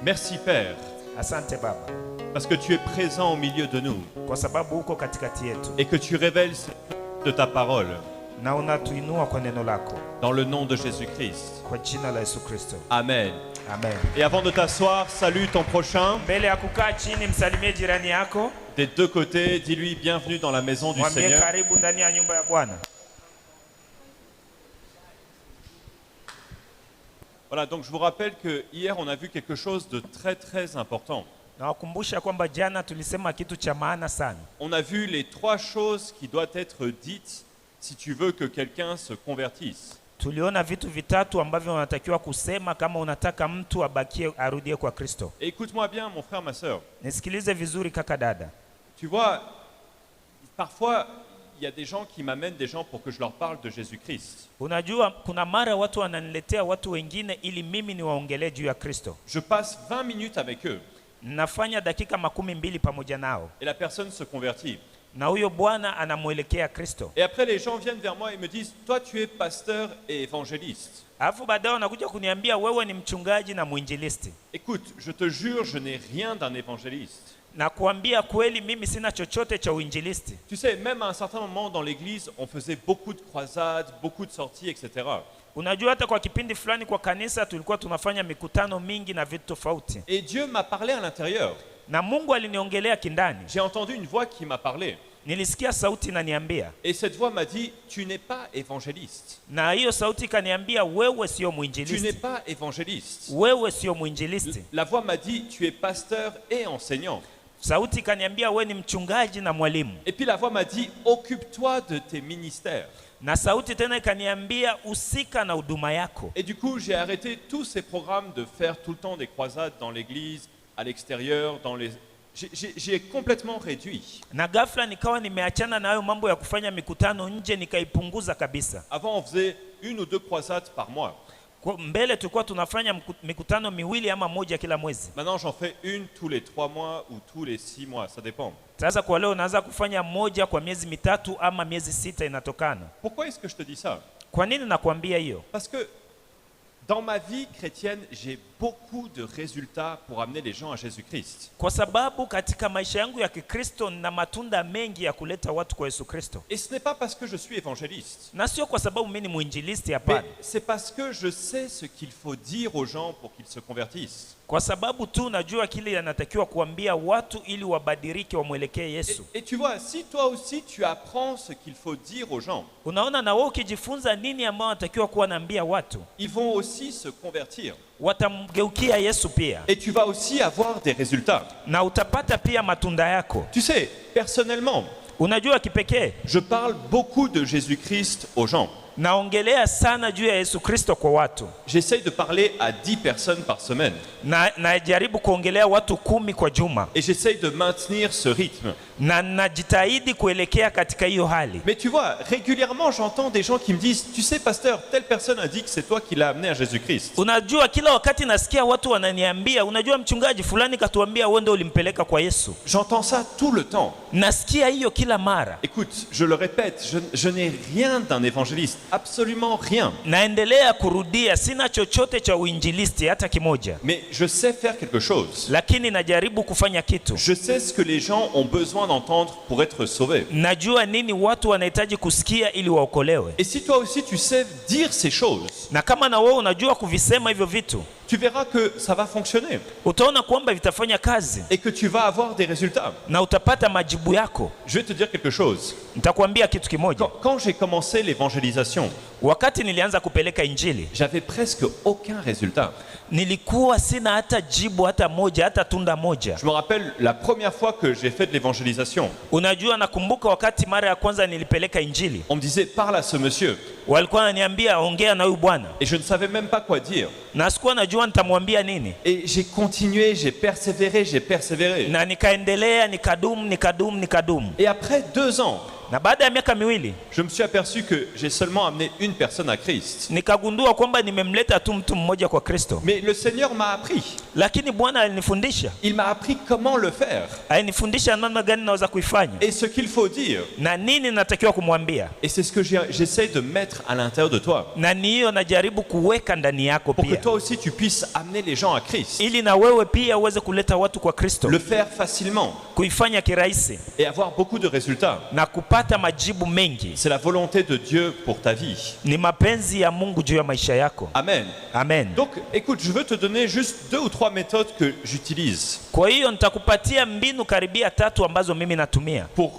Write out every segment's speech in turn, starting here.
Merci Père, Asante Baba, parce que tu es présent au milieu de nous kwa sababu uko katikati yetu et que tu révèles de ta parole na unatuinua kwa neno lako dans le nom de Jésus-Christ. kwa jina la Yesu Kristo. Amen. Amen. Et avant de t'asseoir, salue ton prochain. Mbele ya kukaa chini, msalimie jirani yako, Des deux côtés, dis-lui bienvenue dans la maison du mwambie Seigneur. karibu ndani ya nyumba ya Bwana. Voilà, donc je vous rappelle que hier on a vu quelque chose de très important. Na wakumbusha kwamba jana tulisema kitu cha maana sana. On a vu les trois choses qui doivent être dites si tu veux que quelqu'un se convertisse. Tuliona vitu vitatu ambavyo unatakiwa kusema kama unataka mtu abakie arudie kwa Kristo. Et écoute-moi bien mon frère, ma sœur. Nisikilize vizuri kaka dada. Tu vois, parfois il y a des gens qui m'amènent des gens pour que je leur parle de Jésus-Christ. Unajua kuna mara watu wananiletea watu wengine ili mimi niwaongelee juu ya Kristo. Je passe 20 minutes avec eux Nafanya dakika 12 pamoja nao. et la personne se convertit. Na huyo bwana anamuelekea Kristo. Et après les gens viennent vers moi et me disent, toi tu es pasteur et évangéliste. Alafu baadaye wanakuja kuniambia wewe ni mchungaji na mwinjilisti. Écoute, je te jure, je n'ai rien d'un évangéliste. Na kuambia kweli mimi sina chochote cha uinjilisti. Tu sais, même à un certain moment dans l'église, on faisait beaucoup de croisades, beaucoup de sorties, etc. Unajua hata kwa kipindi fulani kwa kanisa tulikuwa tunafanya mikutano mingi na vitu tofauti. Et Dieu m'a parlé à l'intérieur. Na Mungu aliniongelea kindani. J'ai entendu une voix qui m'a parlé. Nilisikia sauti inaniambia. Et cette voix m'a dit, tu n'es pas évangéliste. Na hiyo sauti kaniambia wewe sio Tu mwinjilisti. n'es pas évangéliste. Wewe sio mwinjilisti. La voix m'a dit, tu es pasteur et enseignant. Sauti kaniambia wewe ni mchungaji na mwalimu. Et puis la voix m'a dit, occupe-toi de tes ministères. Na sauti tena ikaniambia usika na huduma yako. Et du coup, j'ai arrêté tous ces programmes de faire tout le temps des croisades dans l'église, à l'extérieur, dans les... J'ai complètement réduit. Na ghafla nikawa nimeachana na hayo mambo ya kufanya mikutano nje, nikaipunguza kabisa. Avant, on faisait 1 ou 2 croisades par mois. Mbele tulikuwa tunafanya mikutano miwili ama moja kila mwezi. Maintenant, j'en fais 1 tous les 3 mois ou tous les 6 mois, ça dépend. Sasa kwa leo naanza kufanya moja kwa miezi mitatu ama miezi sita, inatokana. Pourquoi est-ce que je te dis ça? Kwa nini nakwambia hiyo? Parce que dans ma vie chrétienne, j'ai beaucoup de résultats pour amener les gens à Jésus-Christ. Kwa sababu katika maisha yangu ya Kikristo na matunda mengi ya kuleta watu kwa Yesu Kristo. Et ce n'est pas parce que je suis évangéliste. Na sio kwa sababu mimi ni mwinjilisti, Mais hapana. c'est parce que je sais ce qu'il faut dire aux gens pour qu'ils se convertissent. Kwa sababu tu najua kile yanatakiwa kuambia watu ili wabadilike wamwelekee Yesu. Et tu vois, si toi aussi tu apprends ce qu'il faut dire aux gens, Unaona, na wewe ukijifunza nini ambao wanatakiwa kuwa naambia watu, ils vont aussi se convertir. watamgeukia Yesu pia. Et tu vas aussi avoir des résultats. Na utapata pia matunda yako. Tu sais, personnellement, Unajua kipekee, je parle beaucoup de Jésus-Christ aux gens. naongelea sana juu ya Yesu Kristo kwa watu. J'essaye de parler à 10 personnes par semaine. Na najaribu kuongelea watu 10 kwa juma. Et j'essaye de maintenir ce rythme. Na najitahidi kuelekea katika hiyo hali. Mais tu vois, régulièrement j'entends des gens qui me disent, tu sais pasteur, telle personne a dit que c'est toi qui l'as amené à Jésus-Christ. Unajua kila wakati nasikia watu wananiambia, unajua mchungaji fulani katuambia wewe ndio ulimpeleka kwa Yesu. J'entends ça tout le temps. Nasikia hiyo kila mara. Écoute, je le répète, je n'ai rien d'un évangéliste, absolument rien. Naendelea kurudia, sina chochote cha uinjilisti hata kimoja. Mais je sais faire quelque chose. Lakini najaribu kufanya kitu. Je sais ce que les gens ont besoin d'entendre pour être sauvés. Najua nini watu wanahitaji kusikia ili waokolewe. Et si toi aussi tu sais dire ces choses, Na kama na wewe unajua kuvisema hivyo vitu, tu verras que ça va fonctionner utaona kwamba vitafanya kazi et que tu vas avoir des résultats. na utapata majibu yako. Je vais te dire quelque chose. Nitakwambia kitu kimoja. Quand j'ai commencé l'évangélisation, Wakati nilianza kupeleka injili, j'avais presque aucun résultat. nilikuwa sina hata jibu hata moja, hata tunda moja. Je me rappelle la première fois que j'ai fait de l'évangélisation, Unajua, nakumbuka wakati mara ya kwanza nilipeleka injili, on me disait parle à ce monsieur walikuwa wananiambia ongea na huyu bwana, et je ne savais même pas quoi dire. na sikuwa najua nitamwambia nini. Et j'ai continué, j'ai persévéré. Na nikaendelea, nikadumu. Et après 2 ans, Na baada ya miaka miwili je me suis aperçu que j'ai seulement amené une personne à Christ. nikagundua kwamba nimemleta tu mtu mmoja kwa Kristo, Mais le Seigneur m'a appris. lakini Bwana alinifundisha. Il m'a appris comment le faire Alinifundisha namna gani naweza kuifanya et ce qu'il faut dire. na nini natakiwa kumwambia, Et c'est ce que j'essaie de mettre à l'intérieur de toi. na niyo najaribu kuweka ndani yako Pour que pia, toi aussi tu puisses amener les gens à Christ. ili na wewe pia uweze kuleta watu kwa Kristo, Le faire facilement kuifanya kirahisi et avoir beaucoup de résultats. na kupata majibu mengi. C'est la volonté de Dieu pour ta vie. Ni mapenzi ya Mungu juu ya maisha yako. Amen. Amen. Donc, écoute, je veux te donner juste 2 ou 3 méthodes que j'utilise Kwa hiyo nitakupatia mbinu karibia 3 ambazo mimi natumia, pour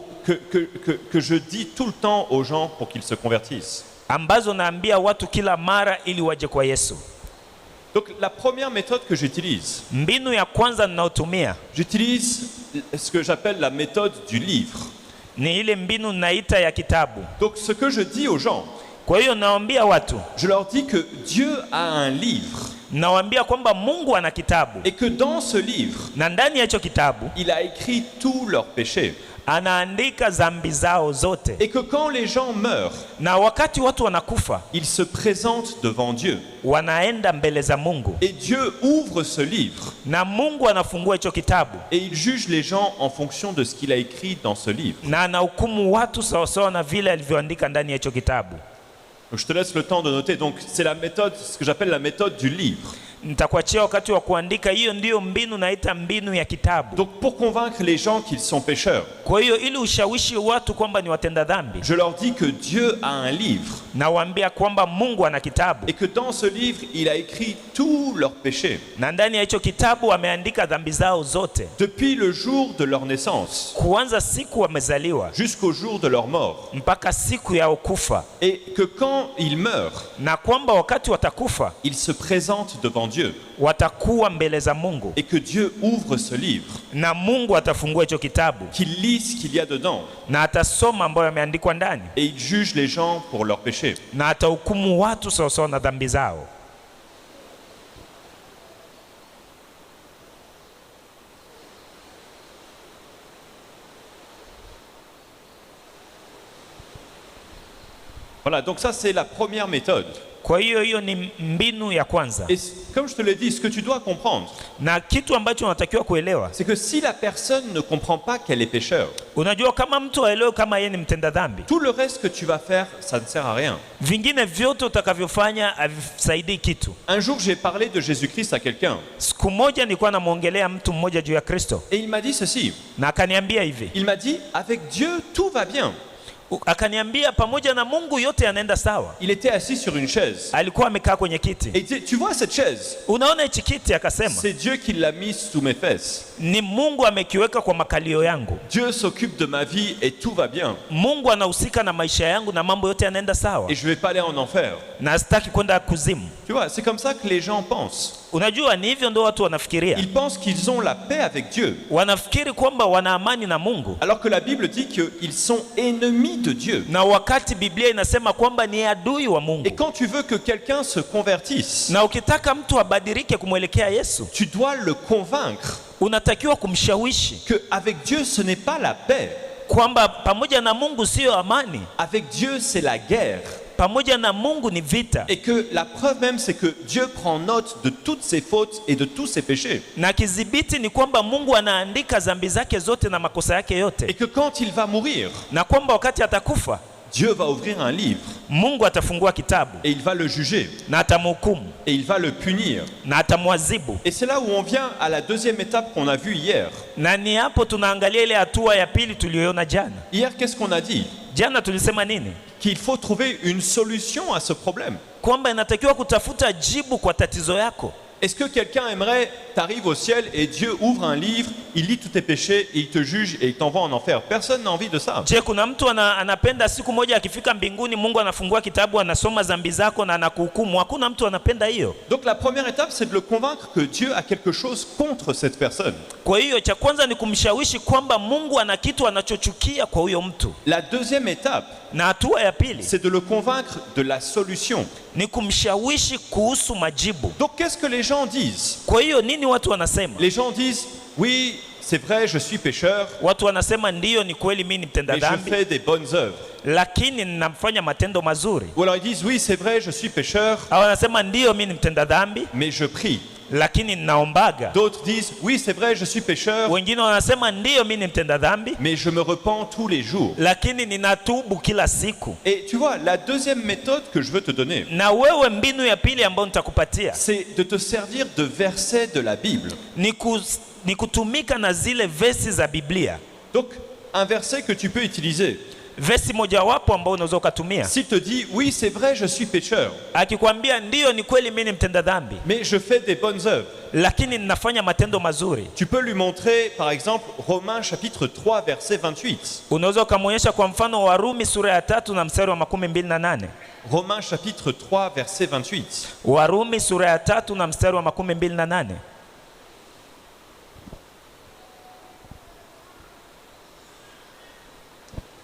que je dis tout le temps aux gens pour qu'ils se convertissent. ambazo naambia watu kila mara ili waje kwa Yesu. Donc, la première méthode que j'utilise, Mbinu ya kwanza ninayotumia j'utilise ce que j'appelle la méthode du livre. ni ile mbinu naita ya kitabu. Donc, ce que je dis aux gens, Kwa hiyo nawaambia watu, je leur dis que Dieu a un livre nawaambia kwamba Mungu ana kitabu, et que dans ce livre, na ndani ya hicho kitabu il a écrit tous leurs péchés. anaandika dhambi zao zote, Et que quand les gens meurent, na wakati watu wanakufa ils se présentent devant Dieu. wanaenda mbele za Mungu, Et Dieu ouvre ce livre na Mungu anafungua hicho kitabu et il juge les gens en fonction de ce qu'il a écrit dans ce livre. na anahukumu watu sawasawa na vile alivyoandika ndani ya hicho kitabu. Donc, je te laisse le temps de noter. Donc, c'est la méthode, ce que j'appelle la méthode du livre. Nitakuachia wakati wa kuandika. Hiyo ndiyo mbinu naita mbinu ya kitabu. Donc, pour convaincre les gens qu'ils sont pécheurs, Kwa hiyo ili ushawishi watu kwamba ni watenda dhambi, je leur dis que Dieu a un livre nawaambia kwamba Mungu ana kitabu, et que dans ce livre, il a écrit tous leurs péchés na ndani ya hicho kitabu ameandika dhambi zao zote, depuis le jour de leur naissance kuanza siku wamezaliwa jusqu'au jour de leur mort. mpaka siku yao kufa, Et que quand ils meurent, na kwamba wakati watakufa ils se présentent devant Dieu watakuwa mbele za Mungu, et que Dieu ouvre ce livre, na Mungu atafungua hicho kitabu qu'il lit ce qu'il y a dedans na atasoma ambayo yameandikwa ndani, et il juge les gens pour leurs péchés. na atahukumu watu sawasawa na dhambi zao. Voilà, donc ça c'est la première méthode. Kwa hiyo ni mbinu ya kwanza, Et comme je te l'ai dit, ce que tu dois comprendre, na kitu ambacho unatakiwa kuelewa, c'est que si la personne ne comprend pas qu'elle est pécheur, unajua kama mtu aelewe kama yeye ni mtenda dhambi, tout le reste que tu vas faire, ça ne sert à rien. vingine vyote utakavyofanya havisaidii kitu. Un jour, j'ai parlé de Jésus-Christ à quelqu'un Siku moja nilikuwa namwongelea mtu mmoja juu ya Kristo, et il m'a dit ceci. na akaniambia hivi, Il m'a dit, avec Dieu, tout va bien. akaniambia pamoja na Mungu yote yanaenda sawa. Il était assis sur une chaise. Alikuwa amekaa kwenye kiti. Et il disait, tu vois cette chaise? Unaona hichi kiti? Akasema C'est Dieu qui l'a mise sous mes fesses. ni Mungu amekiweka kwa makalio yangu. Dieu s'occupe de ma vie et tout va bien. Mungu anahusika na maisha yangu na mambo yote yanaenda sawa, Et je vais pas aller en enfer. na sitaki kwenda kuzimu. Tu vois, c'est comme ça que les gens pensent. Unajua, ni hivyo ndio watu wanafikiria. Ils pensent qu'ils ont la paix avec Dieu. Wanafikiri kwamba wana amani na Mungu, Alors que la Bible dit qu'ils sont ennemis de Dieu. na wakati Biblia inasema kwamba ni adui wa Mungu. Et quand tu veux que quelqu'un se convertisse, Na ukitaka mtu abadilike kumwelekea Yesu, tu dois le convaincre unatakiwa kumshawishi qu'avec Dieu, ce n'est pas la paix. kwamba pamoja na Mungu siyo amani, Avec Dieu, c'est la guerre. pamoja na Mungu ni vita. Et que la preuve même, c'est que Dieu prend note de toutes ses fautes et de tous ses péchés. Na kidhibiti ni kwamba Mungu anaandika dhambi zake zote na makosa yake Et yote, que quand il va mourir, na kwamba wakati atakufa Dieu va ouvrir un livre Mungu atafungua kitabu et il va le juger na atamhukumu et il va le punir. na atamwazibu. Et c'est là où on vient à la deuxième étape qu'on a vue hier. Na ni hapo tunaangalia ile hatua ya pili tuliyoona jana. Hier, qu'est-ce qu'on a dit? Jana tulisema nini? Qu'il faut trouver une solution à ce problème. Kwamba inatakiwa kutafuta jibu kwa tatizo yako. Est-ce que quelqu'un aimerait, t'arrives au ciel et Dieu ouvre un livre, il lit tous tes péchés, il te juge et il t'envoie en enfer? Personne n'a envie de ça. Je, kuna mtu anapenda siku moja akifika mbinguni Mungu anafungua kitabu anasoma dhambi zako na anakuhukumu? Hakuna mtu anapenda hiyo. Donc la première étape, c'est de le convaincre que Dieu a quelque chose contre cette personne. Kwa hiyo cha kwanza ni kumshawishi kwamba Mungu ana kitu anachochukia kwa huyo mtu. La deuxième étape, Na hatua ya pili c'est de le convaincre de la solution. ni kumshawishi kuhusu majibu. Donc qu'est-ce que les gens disent? Kwa hiyo nini watu wanasema? Les gens disent, oui, c'est vrai, je suis pécheur, Watu wanasema ndiyo, ni kweli mimi ni mtenda mais je dhambi, fais des bonnes œuvres. lakini ninafanya matendo mazuri. Ou alors ils disent, oui, c'est vrai, je suis pécheur, Au wanasema ndiyo mimi ni mtenda dhambi, mais je prie. lakini ninaombaga. D'autres disent, oui, c'est vrai, je suis pécheur, Wengine wanasema ndiyo mimi ni mtenda dhambi, mais je me repens tous les jours. lakini ninatubu kila siku. Et tu vois, la deuxième méthode que je veux te donner, Na wewe, mbinu ya pili ambayo nitakupatia c'est de te servir de versets de la Bible. ni kutumika na zile vesi za Biblia. Donc, un verset que tu peux utiliser. Vesi mojawapo ambao unaweza ukatumia. S'il te dit, oui, c'est vrai, je suis pécheur, Akikwambia ndiyo, ni kweli mimi ni mtenda dhambi, mais je fais des bonnes œuvres, lakini ninafanya matendo mazuri, tu peux lui montrer, par exemple, Romains chapitre 3, verset 28. unaweza ukamwonyesha kwa mfano Warumi sura ya 3 na mstari wa 28. Romains chapitre 3, verset 28. Warumi sura ya 3 na mstari wa 28.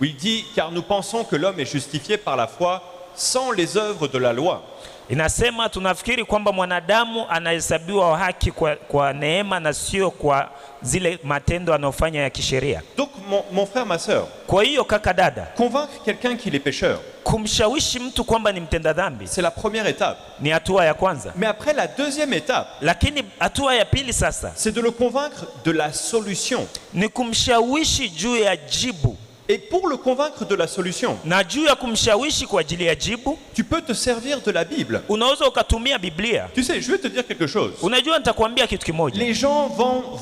Où il dit, car nous pensons que l'homme est justifié par la foi sans les œuvres de la loi. Inasema tunafikiri kwamba mwanadamu anahesabiwa haki kwa neema na sio kwa zile matendo anayofanya ya kisheria. Donc mon frère, ma sœur, Kwa hiyo kaka, dada, convaincre quelqu'un qu'il est pécheur, kumshawishi mtu kwamba ni mtenda dhambi c'est la première étape. ni hatua ya kwanza, Mais après, la deuxième étape, lakini hatua ya pili sasa c'est de le convaincre de la solution. ni kumshawishi juu ya jibu. Et pour le convaincre de la solution, Na juu ya kumshawishi kwa ajili ya jibu, tu peux te servir de la Bible. unaweza ukatumia Biblia. Tu sais, je vais te dire quelque chose. Unajua, nitakwambia kitu kimoja. Les gens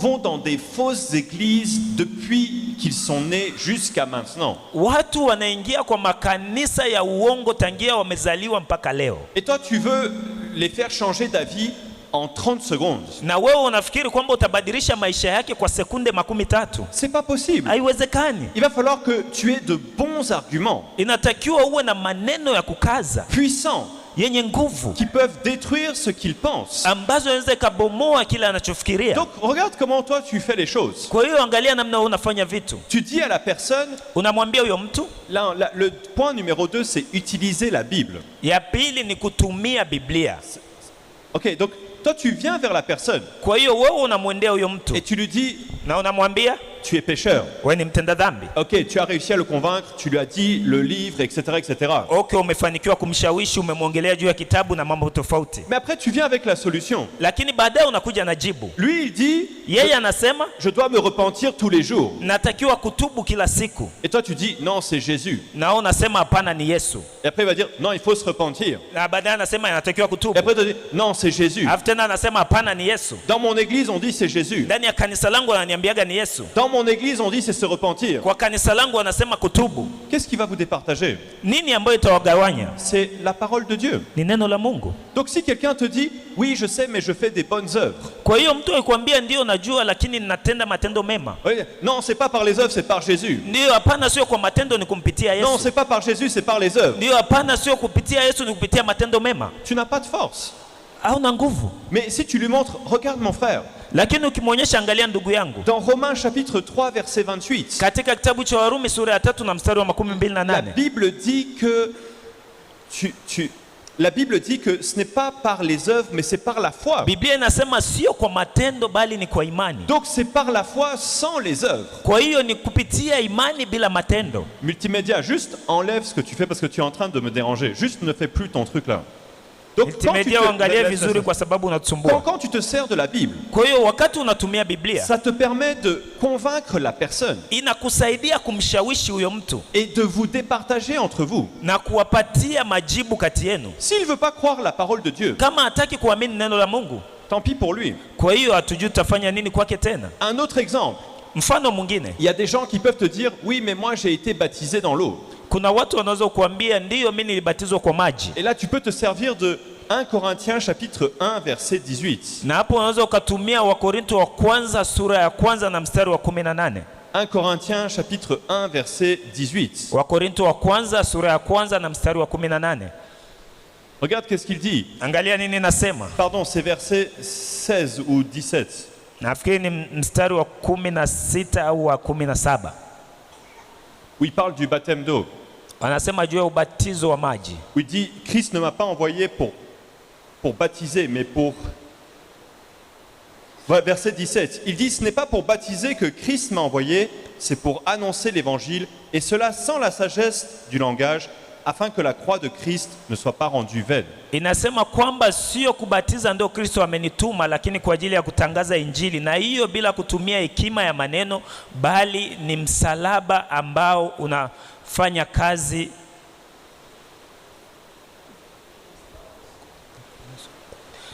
vont dans des fausses églises depuis qu'ils sont nés jusqu'à maintenant. Watu wanaingia kwa makanisa ya uongo tangia wamezaliwa mpaka leo, Et toi, tu veux les faire changer d'avis en 30 secondes. na wewe unafikiri kwamba utabadilisha maisha yake kwa sekunde 13. C'est pas possible. Haiwezekani. Il va falloir que tu aies de bons arguments, Inatakiwa uwe na maneno ya kukaza puissants, yenye nguvu qui peuvent détruire ce qu'ils pensent. ambazo inaweza ikabomoa kile anachofikiria. Donc, regarde comment toi tu fais les choses. Kwa hiyo angalia namna unafanya vitu. Tu dis à la personne, Unamwambia huyo mtu, le point numéro 2, c'est utiliser la Bible. ya pili ni kutumia Biblia. Ok, donc toi tu viens vers la personne Kwa hiyo wewe unamwendea huyo mtu et tu lui dis, na unamwambia tu es pécheur. wewe ni mtenda dhambi. Ok, tu as réussi à le convaincre, tu lui as dit le livre, etc., etc. Okay, umefanikiwa kumshawishi, umemwongelea juu ya kitabu na mambo tofauti, Mais après tu viens avec la solution. lakini baadaye unakuja na jibu. Lui il dit, Yeye anasema je dois me repentir tous les jours. natakiwa kutubu kila siku, Et toi tu dis, non, c'est Jésus. na wewe unasema hapana, ni Yesu. Et après il va dire, non, il faut se repentir. Na baadaye anasema anatakiwa Et kutubu, après tu dis, non, c'est Jésus. alafu tena anasema hapana, ni Yesu. Dans mon église on dit c'est Jésus. Ndani ya kanisa langu wananiambiaga ni Yesu, Dans mon église on dit c'est se repentir. kwa kanisa langu wanasema kutubu. Qu'est-ce qui va vous départager? Nini ambayo itawagawanya? C'est la parole de Dieu. Ni neno la Mungu. Donc si quelqu'un te dit, oui, je sais, mais je fais des bonnes œuvres. Kwa hiyo mtu akikwambia ndio najua, lakini ninatenda matendo mema, Oui, non, c'est pas par les œuvres, c'est par Jésus. ndio hapana, sio kwa matendo, ni kumpitia Non, Yesu. c'est pas par Jésus, c'est par les œuvres. Ndio hapana, sio kupitia Yesu, ni kupitia matendo mema. Tu n'as pas de force. Hauna nguvu. Mais si tu lui montres, regarde mon frère, Lakini ukimwonyesha, angalia ndugu yangu, dans Romains chapitre 3, verset 28, katika kitabu cha Warumi sura ya 3 na mstari wa la 28, Bible dit que la Bible dit que ce n'est pas par les œuvres, mais c'est par la foi. Biblia inasema sio kwa matendo bali ni kwa imani. Donc c'est par la foi sans les œuvres. Kwa hiyo ni kupitia imani bila matendo. Multimédia, juste enlève ce que tu fais parce que tu es en train de me déranger. Juste ne fais plus ton truc là. Donc Multimedia uangalie vizuri kwa sababu unatusumbua. quand tu te sers de la Bible, Kwa hiyo wakati unatumia Biblia, ça te permet de convaincre la personne inakusaidia kumshawishi huyo mtu et de vous départager entre vous. na kuwapatia majibu kati yenu. S'il ne veut pas croire la parole de Dieu, Kama hataki kuamini neno la Mungu, tant pis pour lui. kwa hiyo hatujui tutafanya nini kwake tena. Un autre exemple, Mfano mwingine, il y a des gens qui peuvent te dire, oui, mais moi j'ai été baptisé dans l'eau. kuna watu wanaweza kuambia ndiyo, mimi nilibatizwa kwa maji. Et là, tu peux te servir de 1 Corinthiens chapitre 1 verset 18. Na hapo unaweza ukatumia Wakorinto wa kwanza sura ya kwanza na mstari wa 18. 1 Corinthiens chapitre 1 verset 18. Wakorinto wa kwanza sura ya kwanza na mstari wa 18. Regarde qu'est-ce qu'il dit. Angalia nini nasema. Pardon, c'est verset 16 ou 17. Nafikiri ni mstari wa 16 au wa 17. Où il parle du baptême d'eau. Anasema juu ya ubatizo wa maji. Où il dit, Christ ne m'a pas envoyé pour baptiser, mais pour Verset 17, il dit « Ce n'est pas pour baptiser que Christ m'a envoyé, c'est pour annoncer l'évangile, et cela sans la sagesse du langage, afin que la croix de Christ ne soit pas rendue vaine. » Inasema kwamba sio kubatiza ndio Kristo amenituma, lakini kwa ajili ya kutangaza Injili, na hiyo bila kutumia hekima ya maneno, bali ni msalaba ambao unafanya kazi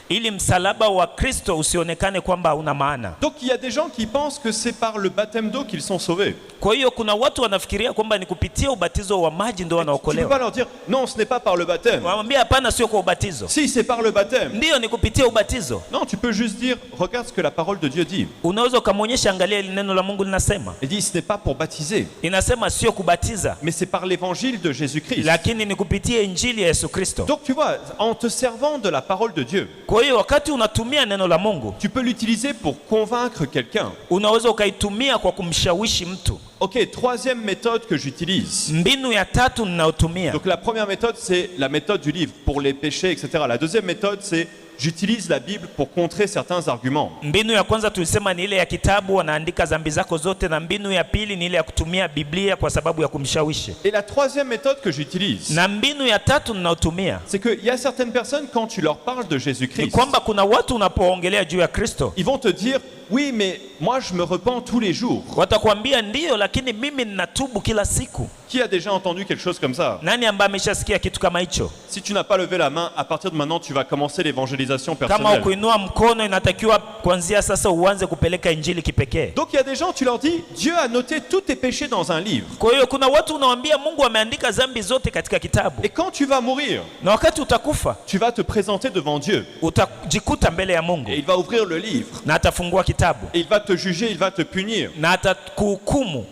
ili msalaba wa Kristo usionekane kwamba una maana. Donc il y a des gens qui pensent que c'est par le baptême d'eau qu'ils sont sauvés. Kwa hiyo kuna watu wanafikiria kwamba ni kupitia ubatizo wa maji ndio Tu ne peux wanaokolewa. pas leur dire non, ce n'est pas par le baptême. Wamwambia hapana, sio kwa ubatizo. Si, c'est par le baptême. Ndio, ni kupitia ubatizo. Non, tu peux juste dire regarde ce que la parole de Dieu dit. Unaweza ukamwonyesha, angalia ile neno la Mungu linasema. Il dit ce n'est pas pour baptiser, Inasema sio kubatiza, mais c'est par l'évangile de Jésus-Christ. lakini ni kupitia Injili ya Yesu Kristo. Donc tu vois, en te servant de la parole de Dieu, Kwa hiyo wakati unatumia neno la Mungu, tu peux l'utiliser pour convaincre quelqu'un. unaweza ukaitumia kwa kumshawishi mtu. Ok, troisième méthode que j'utilise. Mbinu ya tatu ninayotumia, Donc la première méthode, c'est la méthode du livre pour les péchés, etc. La deuxième méthode, c'est j'utilise la Bible pour contrer certains arguments. mbinu ya kwanza tulisema ni ile ya kitabu, wanaandika dhambi zako zote, na mbinu ya pili ni ile ya kutumia Biblia kwa sababu ya kumshawishi. Et la troisième méthode que j'utilise, Na mbinu ya tatu ninayotumia c'est qu'il y a certaines personnes, quand tu leur parles de ni Jésus-Christ, kwamba kuna watu unapoongelea juu ya Kristo ils vont te dire, oui, mais moi je me repens tous les jours. watakwambia ndiyo, lakini mimi ninatubu kila siku. Qui a déjà entendu quelque chose comme ça? Nani ambaye ameshasikia kitu kama hicho? Si tu n'as pas levé la main, à partir de maintenant, tu vas commencer l'évangélisation Kama personnelle. ukuinua mkono, inatakiwa kuanzia sasa uanze kupeleka injili kipekee. Donc il y a des gens, tu leur dis, Dieu a noté tous tes péchés dans un livre. Kwa hiyo kuna watu unawaambia Mungu ameandika dhambi zote katika kitabu, Et quand tu vas mourir, na wakati utakufa tu vas te présenter devant Dieu. utajikuta mbele ya Mungu, Et il va ouvrir le livre. na atafungua kitabu Et il va te juger, il va te punir. na atakuhukumu,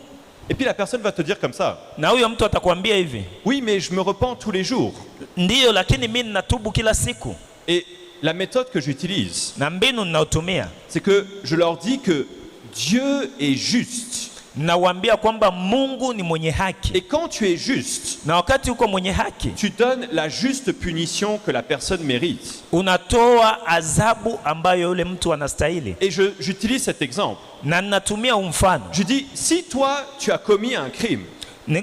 Et puis la personne va te dire comme ça, na huyo mtu atakwambia hivi, oui, mais je me repens tous les jours. ndiyo, lakini mimi ninatubu kila siku. Et la méthode que j'utilise, Na mbinu ninayotumia, c'est que je leur dis que Dieu est juste. ninawaambia kwamba Mungu ni mwenye haki, Et quand tu es juste, na wakati uko mwenye haki tu donnes la juste punition que la personne mérite. unatoa adhabu ambayo yule mtu anastahili. Et j'utilise cet exemple. Na ninatumia mfano, Je dis, si toi, tu as commis un crime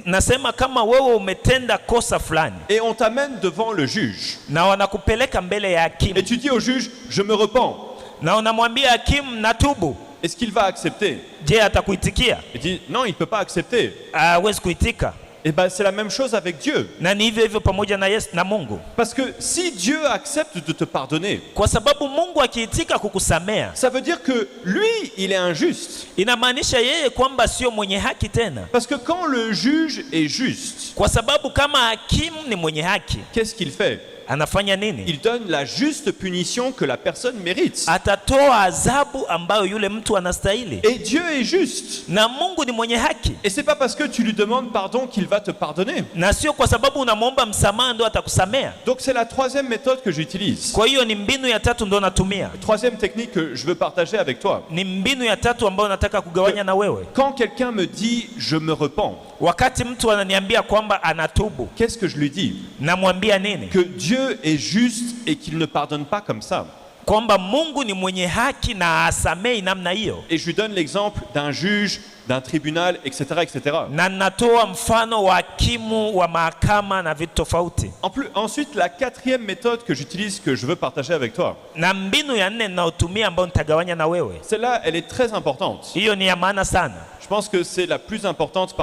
nasema kama wewe umetenda kosa fulani et on t'amène devant le juge na wanakupeleka mbele ya et hakimu, tu dis au juge, je me repens, na unamwambia hakimu natubu, est-ce qu'il va accepter? je, atakuitikia? Il dit, non, il ne peut pas accepter. Hawezi kuitika. Et bien, c'est la même chose avec Dieu. Na ni hivyo hivyo pamoja na Yesu na Mungu, Parce que si Dieu accepte de te pardonner, kwa sababu Mungu akiitika kukusamea, ça veut dire que lui, il est injuste. inamaanisha yeye kwamba sio mwenye haki tena, Parce que quand le juge est juste, kwa sababu kama hakimu ni mwenye haki, qu'est-ce qu'il fait? anafanya nini? Il donne la juste punition que la personne mérite. Atatoa adhabu ambayo yule mtu anastahili. Et Dieu est juste. Na Mungu ni mwenye haki, Et c'est pas parce que tu lui demandes pardon qu'il va te pardonner. na sio kwa sababu unamwomba msamaha ndio atakusamea. Donc c'est la troisième méthode que j'utilise. Kwa hiyo ni mbinu ya tatu ndio natumia, Troisième technique que je veux partager avec toi. ni mbinu ya tatu ambayo nataka kugawanya na wewe. Quand quelqu'un me dit je me repens, Wakati mtu ananiambia kwamba anatubu, qu'est-ce que je lui dis? namwambia nini? Que Dieu est juste et qu'il ne pardonne pas comme ça. Kwamba Mungu ni mwenye haki na asamei namna hiyo. Et je lui donne l'exemple d'un juge, d'un tribunal, etc., etc. Na natoa mfano wa hakimu wa mahakama na vitu tofauti. Ensuite, la quatrième méthode que j'utilise, que je veux partager avec toi, Na mbinu ya nne ninayotumia ambayo nitagawanya na wewe, celle-là, elle est très importante. hiyo ni ya maana sana. Je pense que c'est la plus importante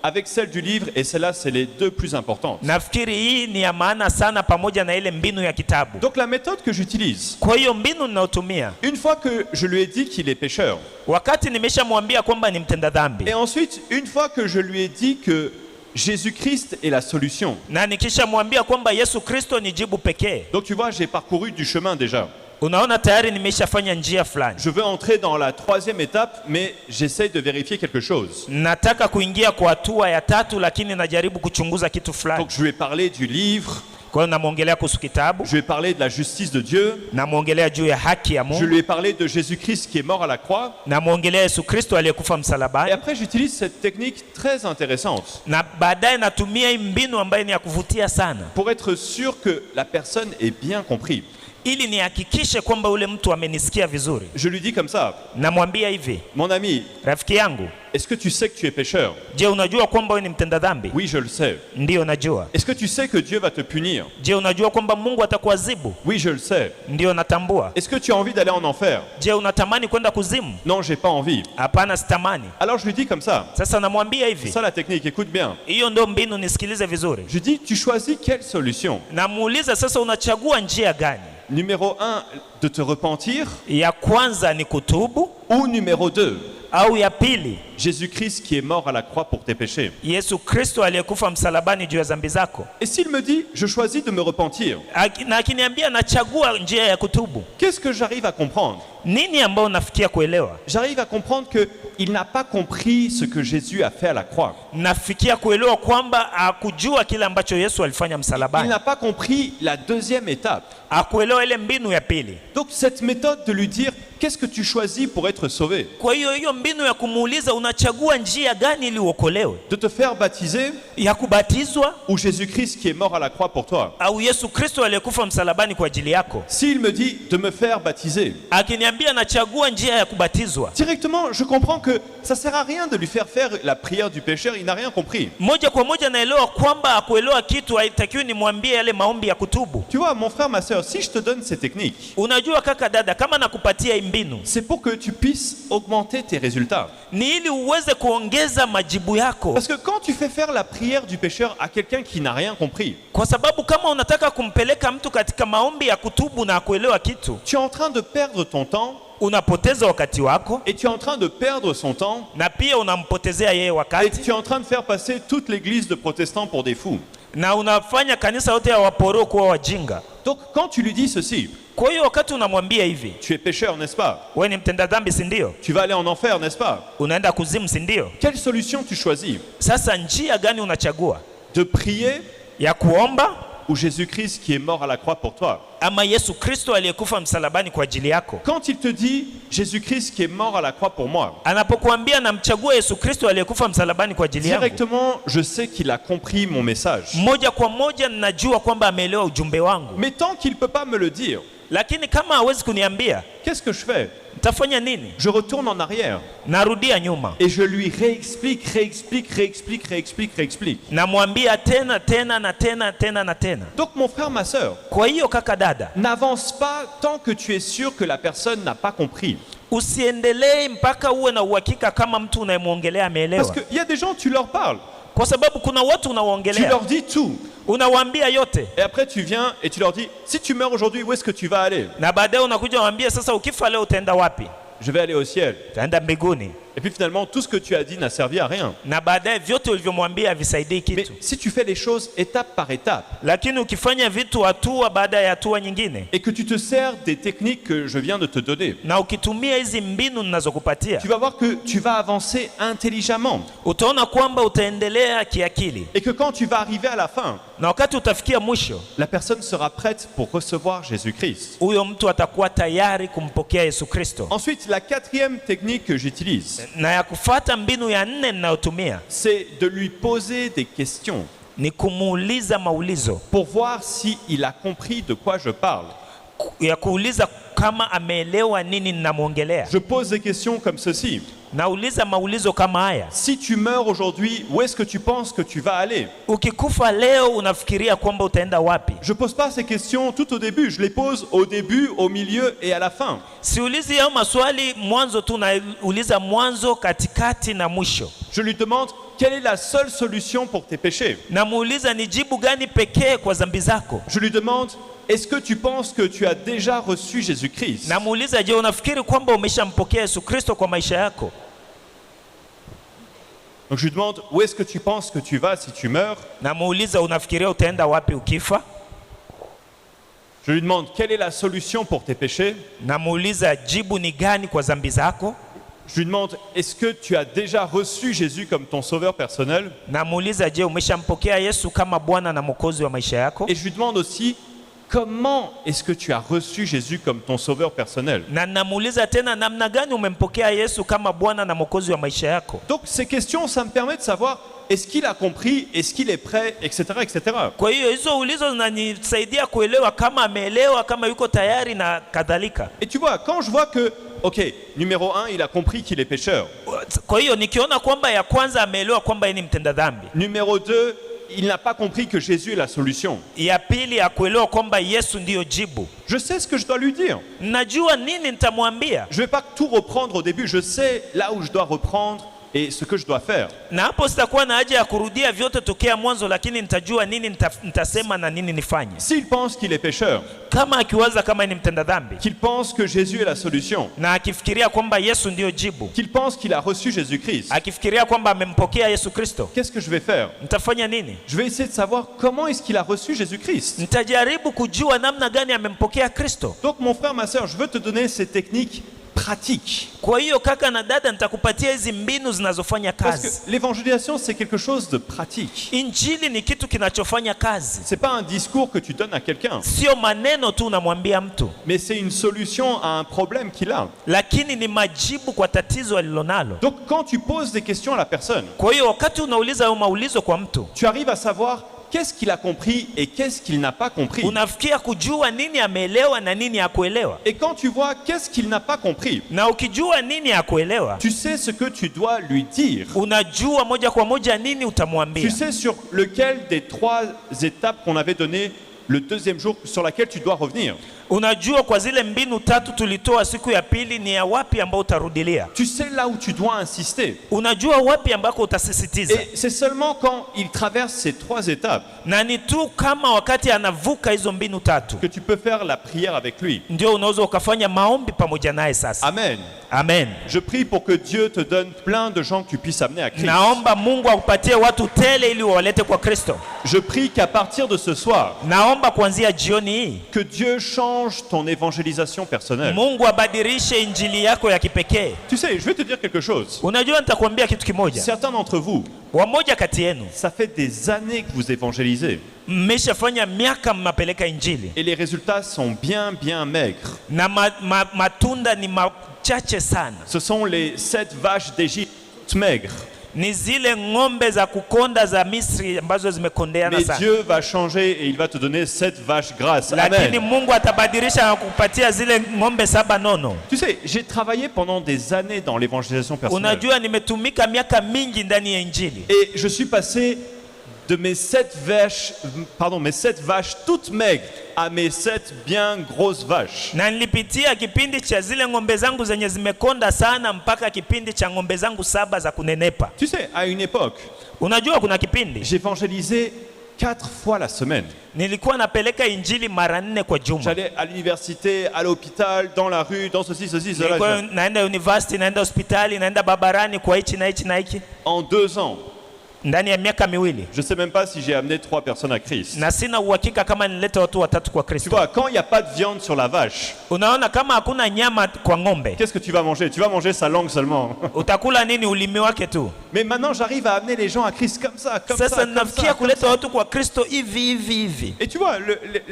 avec celle du livre, et celle-là, c'est les deux plus importantes. Nafikiri hii ni ya maana sana pamoja na ile mbinu ya kitabu. Donc la méthode que j'utilise, Kwa hiyo mbinu ninayotumia, une fois que je lui ai dit qu'il est pécheur, wakati nimeshamwambia kwamba ni mtenda dhambi, et ensuite, une fois que je lui ai dit que Jésus-Christ est la solution. na nikishamwambia kwamba Yesu Kristo ni jibu pekee, Donc tu vois, j'ai parcouru du chemin déjà. unaona tayari nimeshafanya njia fulani. Je veux entrer dans la troisième étape, mais j'essaye de vérifier quelque chose. Nataka kuingia kwa hatua ya tatu, lakini najaribu kuchunguza kitu fulani. Donc je lui ai parlé du livre, Kwa hiyo namwongelea kuhusu kitabu, je lui ai parlé de la justice de Dieu, namwongelea juu ya haki ya je Mungu, lui ai parlé de Jésus-Christ qui est mort à la croix. namwongelea Yesu Kristo aliyekufa Et msalabani, après, j'utilise cette technique très intéressante na baadaye natumia hii mbinu ambayo ni ya kuvutia sana, pour être sûr que la personne ait bien compris. ili nihakikishe kwamba ule mtu amenisikia vizuri. Je lui dis comme ça, Namwambia hivi, mon ami, rafiki yangu, est-ce que tu sais que tu es pécheur? je unajua kwamba wewe ni mtenda dhambi? Oui, je le sais. Ndio najua. Est-ce que tu sais que Dieu va te punir? Je unajua kwamba Mungu atakuadhibu? Oui, je le sais. Ndio natambua. Est-ce que tu as envie d'aller en enfer? Je unatamani kwenda kuzimu? Non, j'ai pas envie. Hapana, sitamani. Alors je lui dis comme ça. Sasa namwambia C'est hivi, ça la technique, écoute bien. hiyo ndio mbinu, nisikilize vizuri. Je lui dis, tu choisis quelle solution? Namuuliza sasa, unachagua njia gani? Numéro 1, de te repentir, Ya kwanza ni kutubu, ou numéro 2, au ya pili Jésus-Christ qui est mort à la croix pour tes péchés? Yesu Kristo aliyekufa msalabani juu ya dhambi zako? Et s'il me dit, je choisis de me repentir, Na akiniambia nachagua njia ya kutubu, qu'est-ce que j'arrive à comprendre? nini ambao nafikia kuelewa? J'arrive à comprendre qu'il n'a pas compris ce que Jésus a fait à la croix. Nafikia kuelewa kwamba hakujua kile ambacho Yesu alifanya Il msalabani. n'a pas compris la deuxième étape. Hakuelewa ile mbinu ya pili. Donc cette méthode de lui dire, qu'est-ce que tu choisis pour être sauvé? Kwa hiyo mbinu ya kumuuliza unachagua njia gani ili uokolewe, De te faire baptiser, ya kubatizwa ou Jésus-Christ qui est mort à la croix pour toi? au Yesu Kristo aliyekufa msalabani kwa ajili yako? S'il me dit de me faire baptiser, Akiniambia nachagua njia ya kubatizwa, directement je comprends que ça sert à rien de lui faire faire la prière du pécheur, il n'a rien compris. moja kwa moja naelewa kwamba hakuelewa kitu, haitakiwi nimwambie yale maombi ya kutubu. Tu vois, mon frère, ma sœur, si je te donne ces techniques, Unajua kaka, dada, kama nakupatia hii mbinu c'est pour que tu puisses augmenter tes résultats. ni ili uweze kuongeza majibu yako, Parce que quand tu fais faire la prière du pécheur à quelqu'un qui n'a rien compris, kwa sababu kama unataka kumpeleka mtu katika maombi ya kutubu na kuelewa kitu, tu es en train de perdre ton temps unapoteza wakati wako et tu es en train de perdre son temps na pia unampotezea yeye et wakati, tu es en train de faire passer toute l'église de protestants pour des fous. na unafanya kanisa yote ya waporo kuwa wajinga. Donc quand tu lui dis ceci, Kwa hiyo wakati unamwambia hivi, tu es pécheur, n'est-ce pas? wewe ni mtenda dhambi, si ndio? Tu vas aller en enfer, n'est-ce pas? Unaenda kuzimu, si ndio? Quelle solution tu choisis? Sasa njia gani unachagua? De prier Ya kuomba ou Jésus-Christ qui est mort à la croix pour toi? ama Yesu Kristo aliyekufa msalabani kwa ajili yako? Quand il te dit Jésus-Christ qui est mort à la croix pour moi, Anapokuambia namchagua Yesu Kristo aliyekufa msalabani kwa ajili yangu, directement je sais qu'il a compris mon message. moja kwa moja ninajua kwamba ameelewa ujumbe wangu. Mais tant qu'il ne peut pas me le dire, Lakini kama hawezi kuniambia, qu'est-ce que je fais? nitafanya nini? Je retourne en arrière Narudia nyuma, et je lui réexplique. namwambia tena tena na tena tena na tena. Donc mon frère, ma sœur, Kwa hiyo kaka, dada, n'avance pas tant que tu es sûr que la personne n'a pas compris. usiendelee mpaka uwe na uhakika kama mtu unayemwongelea Parce ameelewa, qu'il y a des gens, tu leur parles, kwa sababu kuna watu tu unawaongelea, leur dis tout. unawaambia yote, Et après tu viens et tu leur dis, si tu meurs aujourd'hui, où est-ce que tu vas aller? na baadaye unakuja waambia, sasa ukifa leo utaenda wapi? Je vais aller au ciel. Utaenda mbinguni. Et puis finalement, tout ce que tu as dit n'a servi à rien. Na baadaye vyote ulivyomwambia havisaidii Mais kitu. si tu fais les choses étape par étape Lakini ukifanya vitu hatua baada ya hatua nyingine, et que tu te sers des techniques que je viens de te donner, na ukitumia hizi mbinu ninazokupatia, tu vas voir que tu vas avancer intelligemment. utaona kwamba utaendelea kiakili, Et que quand tu vas arriver à la fin, na wakati utafikia mwisho, la personne sera prête pour recevoir Jésus-Christ. huyo mtu atakuwa tayari kumpokea Yesu Kristo. Ensuite, la quatrième technique que j'utilise, Na ya kufuata mbinu ya nne ninayotumia c'est de lui poser des questions ni kumuuliza maulizo, pour voir s'il a compris de quoi je parle. ya kuuliza kama ameelewa nini ninamwongelea. Je pose des questions comme ceci. Nauliza maulizo kama haya: Si tu meurs aujourd'hui, où est-ce que tu penses que tu vas aller? ukikufa leo unafikiria kwamba utaenda wapi? Je pose pas ces questions tout au début, je les pose au début, au milieu et à la fin. Siulizi hayo maswali mwanzo tu, nauliza mwanzo, katikati na mwisho. Je lui demande quelle est la seule solution pour tes péchés. Namuuliza ni jibu gani pekee kwa dhambi zako. Je lui demande, est-ce que tu penses que tu as déjà reçu Jésus-Christ? Namuuliza, je, unafikiri kwamba umeshampokea Yesu Kristo kwa maisha yako? Donc je lui demande, où est-ce que tu penses que tu vas si tu meurs? Namuuliza, unafikiria utaenda wapi ukifa? Je lui demande, quelle est la solution pour tes péchés? Namuuliza, jibu ni gani kwa dhambi zako? Je lui demande, est-ce que tu as déjà reçu Jésus comme ton sauveur personnel? Namuuliza, je, umeshampokea Yesu kama Bwana na Mwokozi wa maisha yako? Et je lui demande aussi, comment est-ce que tu as reçu Jésus comme ton sauveur personnel? Na namuuliza tena, namna gani umempokea Yesu kama Bwana na Mwokozi wa maisha yako? Donc ces questions, ça me permet de savoir est-ce qu'il a compris, est-ce qu'il est prêt, etc., etc. Kwa hiyo hizo ulizo zinanisaidia kuelewa kama ameelewa, kama yuko tayari na kadhalika. Et tu vois, quand je vois que, ok, numéro 1, il a compris qu'il est pécheur. Kwa hiyo nikiona kwamba ya kwanza ameelewa kwamba yeye ni mtenda dhambi. Numéro 2, il n'a pas compris que Jésus est la solution. Ya pili akuelewa kwamba Yesu ndiyo jibu. Je sais ce que je dois lui dire. Najua nini nitamwambia. Je ne vais pas tout reprendre au début, je sais là où je dois reprendre et ce que je dois faire. Na hapo sitakuwa na haja ya kurudia vyote tokea mwanzo, lakini nitajua nini nitasema na nini nifanye. S'il pense qu'il est pécheur, Kama akiwaza kama ni mtenda dhambi, qu'il pense que Jésus est la solution, na akifikiria kwamba Yesu ndiyo jibu, qu'il pense qu'il a reçu Jésus-Christ, akifikiria kwamba amempokea Yesu Kristo, qu'est-ce que je vais faire? nitafanya nini? Je vais essayer de savoir comment est-ce qu'il a reçu Jésus-Christ. Nitajaribu kujua namna gani amempokea Kristo. Donc mon frère, ma sœur, je veux te donner ces techniques pratiques. Kwa hiyo kaka na dada, nitakupatia hizi mbinu zinazofanya Parce kazi. que l'évangélisation, c'est quelque chose de pratique. Injili ni kitu kinachofanya kazi, C'est pas un discours que tu donnes à quelqu'un, sio maneno tu unamwambia mtu, mais c'est une solution à un problème qu'il a. lakini ni majibu kwa tatizo alilonalo. Donc quand tu poses des questions à la personne, Kwa hiyo wakati unauliza hayo maulizo kwa mtu, tu arrives à savoir qu'est-ce qu'il a compris et qu'est-ce qu'il n'a pas compris. unafikia kujua nini ameelewa na nini hakuelewa. Et quand tu vois qu'est-ce qu'il n'a pas compris, Na ukijua nini hakuelewa, tu sais ce que tu dois lui dire. unajua moja kwa moja nini utamwambia. Tu sais sur lequel des 3 étapes qu'on avait données le deuxième jour, sur laquelle tu dois revenir. Unajua kwa zile mbinu tatu tulitoa siku ya pili ni ya wapi ambao utarudilia. Tu sais là où tu dois insister. Unajua wapi ambako utasisitiza. Et c'est seulement quand il traverse ces 3 étapes Na ni tu kama wakati anavuka hizo mbinu tatu que tu peux faire la prière avec lui. ndio unaweza ukafanya maombi pamoja naye sasa. Amen. Amen. Je prie pour que Dieu te donne plein de gens que tu puisses amener à Christ. Naomba Mungu akupatie watu tele ili wawalete kwa Kristo. Je prie qu'à partir de ce soir, Naomba kuanzia jioni hii que Dieu change ton évangélisation personnelle. Mungu abadilishe injili yako ya kipekee. Tu sais, je vais te dire quelque chose. Unajua nitakwambia kitu kimoja. Certains d'entre vous, Wamoja kati yenu ça fait des années que vous évangélisez mmeshafanya miaka mnapeleka injili et les résultats sont bien maigres. na matunda ni machache sana. Ce sont les 7 vaches d'Égypte toutes maigres. Ni zile ng'ombe za kukonda za Misri ambazo zimekondeana Mais sana. Dieu va changer et il va te donner 7 vaches grasses. Lakini Amen. Mungu atabadilisha na kukupatia zile ng'ombe 7 nono. Tu sais, j'ai travaillé pendant des années dans l'évangélisation personnelle. Unajua nimetumika miaka mingi ndani ya injili. Et je suis passé de mes 7 vaches toutes maigres à mes 7 bien grosses vaches. Na nilipitia kipindi cha zile ng'ombe zangu zenye zimekonda sana mpaka kipindi cha ng'ombe zangu 7 za kunenepa. Tu sais, à une époque, Unajua kuna kipindi j'évangélisais 4 fois la semaine. nilikuwa napeleka injili mara 4 kwa juma. J'allais à l'université, à l'hôpital, dans la rue, dans ceci, cela. Nilikuwa naenda university, naenda hospitali, naenda barabarani kwa hichi na hichi na hiki. En 2 ans, Ndani ya miaka miwili. je ne sais même pas si j'ai amené 3 personnes à Christ. Na sina uhakika kama nileta watu 3 kwa Tu Kristo. vois, quand il n'y a pas de viande sur la vache, Unaona kama hakuna nyama kwa ng'ombe, qu'est-ce que tu vas manger? Tu vas manger sa langue seulement. utakula nini? Ulimi wake tu. Mais maintenant, j'arrive à amener les gens à Christ comme ça, comme Sasa ça, comme nafikia ça. kuleta watu kwa Kristo hivi. Et tu vois,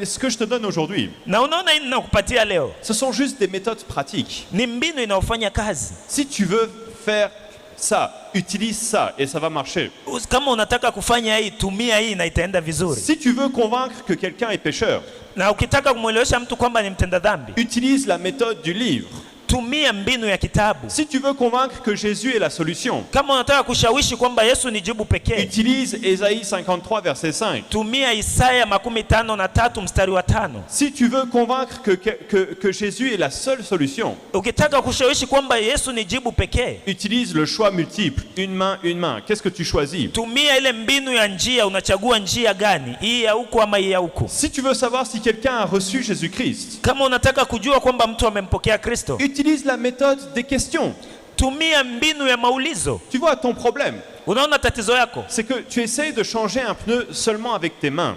ce que je te donne aujourd'hui, Na unaona hii ninakupatia leo ce sont juste des méthodes pratiques. ni mbinu inayofanya kazi. Si tu veux faire ça, utilise ça et ça va marcher. Kama unataka kufanya hii, tumia hii na itaenda vizuri. Si tu veux convaincre que quelqu'un est pécheur, Na ukitaka kumwelewesha mtu kwamba ni mtenda dhambi, utilise la méthode du livre. tumia mbinu ya kitabu. Si tu veux convaincre que Jésus est la solution, Kama unataka kushawishi kwamba Yesu ni jibu pekee, utilise Ésaïe 53 verset 5. tumia Isaya 53 mstari wa 5. Si tu veux convaincre que Jésus est la seule solution, Ukitaka kushawishi kwamba Yesu ni jibu pekee, utilise le choix multiple, une main. Qu'est-ce que tu choisis? tumia ile mbinu ya njia. Unachagua njia gani, hii ya huku ama hii ya huku? Si tu veux savoir si quelqu'un a reçu Jésus-Christ, Kama unataka kujua kwamba mtu amempokea Kristo, utilise la méthode des questions. tumia mbinu ya maulizo. Tu vois, ton problème, Unaona tatizo yako c'est que tu essayes de changer un pneu seulement avec tes mains.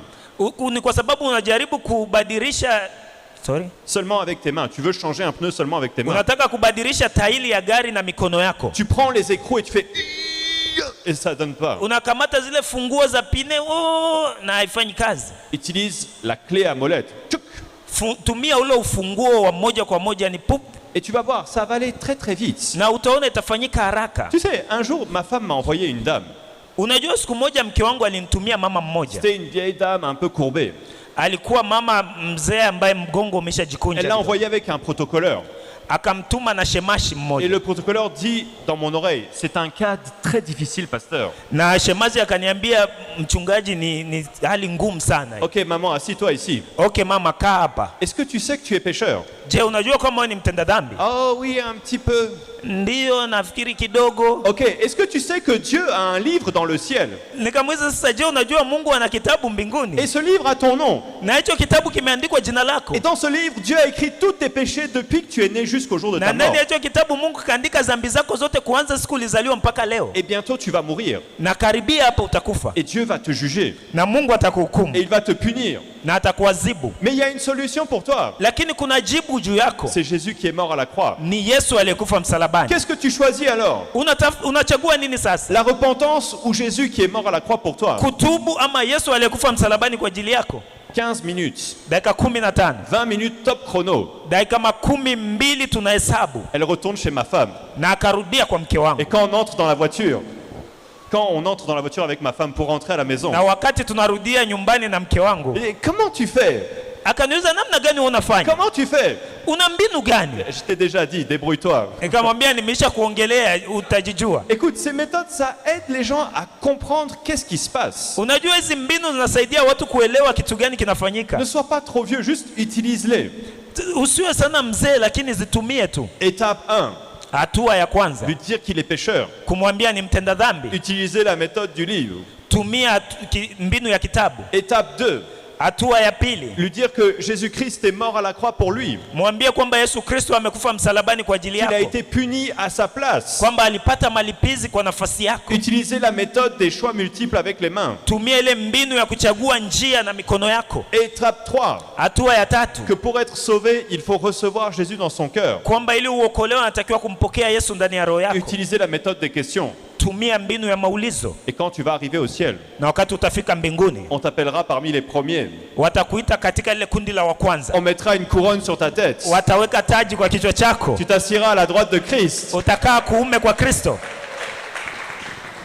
ni kwa sababu unajaribu kubadilisha Seulement avec tes mains. Tu veux changer un pneu seulement avec tes mains. unataka kubadilisha tairi ya gari na mikono yako. Tu prends les écrous et tu fais et ça donne pas. Unakamata zile funguo za pine na haifanyi kazi. Utilise la clé à molette. Tchouk. Tumia ule ufunguo wa moja kwa moja, ni pup, Et tu vas voir, ça va aller très vite. na utaona itafanyika haraka. Tu sais, un jour, ma femme m'a envoyé une dame. Unajua siku moja mke wangu alinitumia mama mmoja. C'était une vieille dame un peu courbée. Alikuwa mama mzee ambaye mgongo Elle l'a umeshajikunja. envoyé avec un protocoleur. Akamtuma na shemashi Et mmoja. le protocoleur dit dans mon oreille, c'est un cas très difficile, pasteur. Na shemashi akaniambia mchungaji, ni hali ngumu sana. Ok, maman, assis-toi ici. Okay mama, kaa hapa. Est-ce que tu sais que tu es pécheur? Je, unajua kama wewe ni mtenda dhambi? Oh oui, un petit peu. Ndiyo, nafikiri kidogo. Ok, est-ce que tu sais que Dieu a un livre dans le ciel? Nikamweza sasa, je, unajua Mungu ana kitabu mbinguni? Et ce livre a ton nom. Na hicho kitabu kimeandikwa jina lako. Et dans ce livre, Dieu a écrit tous tes péchés depuis que tu es né jusqu'au jour de Na ta mort. ndani ya hicho kitabu Mungu kaandika dhambi zako zote kuanza siku ulizaliwa mpaka leo. Et bientôt tu vas mourir. Na karibia hapo utakufa. Et Dieu va te juger. Na Mungu atakuhukumu. Et il va te punir. Na atakuadhibu. Mais il y a une solution pour toi. Lakini kuna jibu juu yako. C'est Jésus qui est mort à la croix. Ni Yesu aliyekufa msalabani. Qu'est-ce que tu choisis alors? Unachagua nini sasa? La repentance ou Jésus qui est mort à la croix pour toi? Kutubu ama Yesu aliyekufa msalabani kwa ajili yako? 15 minutes. Dakika 15. 20 minutes top chrono. Dakika 12 tunahesabu. Elle retourne chez ma femme. Na akarudia kwa mke wangu. Et quand on entre dans la voiture, avec ma femme pour rentrer à la maison, Na wakati tunarudia nyumbani na mke wangu, et comment tu fais? akaniuliza namna gani unafanya? Comment tu fais? Una mbinu gani? Je t'ai déjà dit, débrouille-toi. Nikamwambia nimesha kuongelea, utajijua. Écoute, ces méthodes, ça aide les gens à comprendre qu'est-ce qui se passe. Unajua hizi mbinu zinasaidia watu kuelewa kitu gani kinafanyika. Ne sois pas trop vieux, juste utilise-les. Usiwe sana mzee, lakini zitumie tu. Étape 1, Hatua ya kwanza, lui dire qu'il est pécheur. kumwambia ni mtenda dhambi. Utiliser la méthode du livre. Tumia mbinu ya kitabu. Étape 2, Hatua ya pili, lui dire que Jésus-Christ est mort à la croix pour lui. mwambie kwamba Yesu Kristo amekufa msalabani kwa ajili Qu'il a yako, été puni à sa place. kwamba alipata malipizi kwa nafasi yako. Utiliser la méthode des choix multiples avec les mains. Tumia ile mbinu ya kuchagua njia na mikono yako. Étape 3, Hatua ya tatu, que pour être sauvé, il faut recevoir Jésus dans son cœur. kwamba ili uokolewe unatakiwa kumpokea Yesu ndani ya roho yako. Utiliser la méthode des questions. Tumia mbinu ya maulizo, Et quand tu vas arriver au ciel, na wakati utafika mbinguni on t'appellera parmi les premiers. watakuita katika ile kundi la wa kwanza. On mettra une couronne sur ta tête. Wataweka taji kwa kichwa chako, Tu t'assiras à la droite de Christ. utakaa kuume kwa Kristo,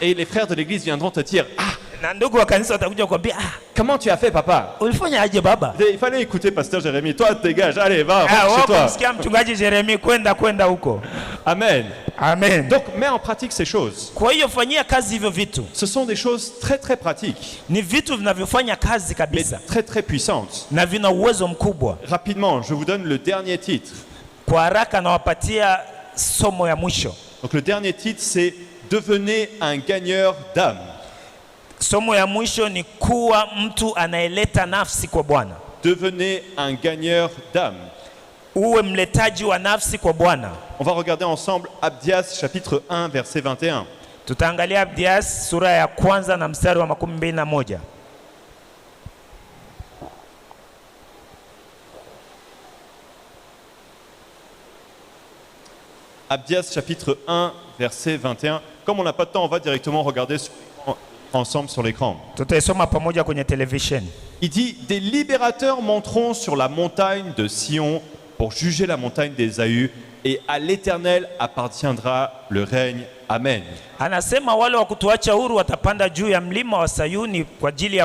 Et les frères de l'église viendront te dire, ah, na ndugu wa kanisa watakuja kukwambia, comment tu as fait, papa? ulifanya aje baba? Il fallait écouter pasteur Jérémie. Toi, dégage. Allez, va, rentre chez Wao toi. kumsikia mchungaji Jeremi, kwenda huko. Amen. Amen. Donc, mets en pratique ces choses. Kwa hiyo fanyia kazi hivyo vitu. Ce sont des choses très, très pratiques, Ni vitu vinavyofanya kazi mais kabisa très, très puissantes. na vina uwezo mkubwa. Rapidement, je vous donne le dernier titre. Kwa haraka nawapatia somo ya mwisho. Donc, le dernier titre, c'est Devenez un gagneur d'âme. Somo ya mwisho ni kuwa mtu anayeleta nafsi kwa Bwana. Devenez un gagneur d'âme. Uwe mletaji wa nafsi kwa Bwana. On va regarder ensemble Abdias chapitre 1 verset 21. Tutaangalia Abdias sura ya kwanza na mstari wa 21. Abdias chapitre 1 verset 21. Comme on n'a pas de temps, on va directement regarder ensemble sur l'écran. Tutaisoma pamoja kwenye television. Il dit, des libérateurs monteront sur la montagne de Sion pour juger la montagne d'Ésaü, et à l'Éternel appartiendra le règne. Amen. Anasema wale wa kutuacha huru watapanda juu ya mlima wa Sayuni kwa ajili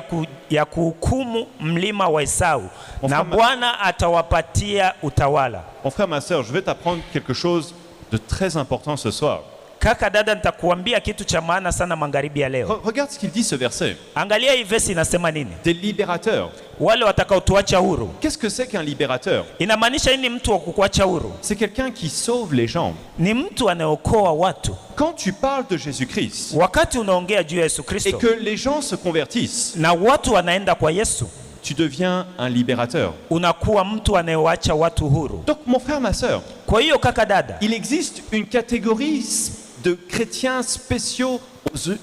ya kuhukumu mlima wa Esau, na Bwana atawapatia utawala. Mon frère, ma sœur, je vais t'apprendre quelque chose de très important ce soir. Kaka dada, nitakuambia kitu cha maana sana magharibi ya leo. Regarde ce qu'il dit ce verset. Angalia hii verse inasema nini? Des libérateurs. Wale watakaotuacha huru. Qu'est-ce que c'est qu'un libérateur? Inamaanisha nini mtu wa kukuacha huru? C'est quelqu'un qui sauve les gens. Ni mtu anayeokoa watu. Quand tu parles de Jésus-Christ Wakati unaongea juu ya Yesu et Kristo que les gens se convertissent, na watu wanaenda kwa Yesu, tu deviens un libérateur. unakuwa mtu anayewacha watu huru. Donc mon frère, ma sœur, Kwa hiyo kaka dada, il existe une catégorie de chrétiens spéciaux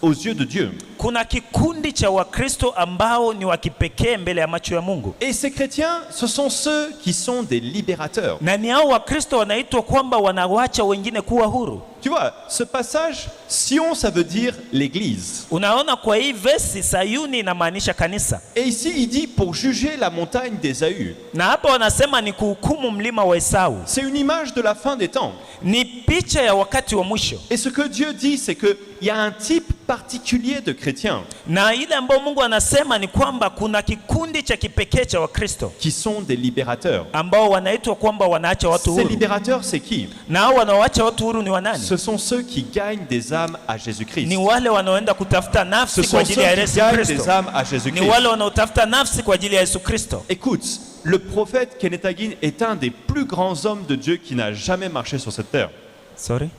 aux yeux de Dieu. kuna kikundi cha Wakristo ambao ni wa kipekee mbele ya macho ya Mungu. Et ces chrétiens, ce sont ceux qui sont des libérateurs. Na ni hao Wakristo wanaitwa kwamba wanawacha wengine kuwa huru. Tu vois, ce passage, Sion, ça veut dire l'église. Unaona, kwa hii vesi Sayuni inamaanisha kanisa, Et ici, il dit pour juger la montagne d'Ésaü. na hapa wanasema ni kuhukumu mlima wa Esau. C'est une image de la fin des temps. Ni picha ya wakati wa mwisho, Et ce que Dieu dit, c'est qu'il y a un type particulier de chrétiens na ile ambayo Mungu anasema ni kwamba kuna kikundi cha kipekee cha Wakristo qui sont des libérateurs. ambao wanaitwa kwamba wanaacha watu Ces huru. libérateurs, c'est qui? Na hao wanaoacha watu huru ni wanani? Ce sont ceux qui gagnent des âmes à Jésus-Christ. Ni wale wanaoenda kutafuta Ce nafsi kwa sont ceux ajili ya qui Yesu gagnent des Kristo. âmes à Ni Jésus-Christ. wale wanaotafuta nafsi kwa ajili ya Yesu Kristo. Écoute, le prophète Kenneth Hagin est un des plus grands hommes de Dieu qui n'a jamais marché sur cette terre. Sorry.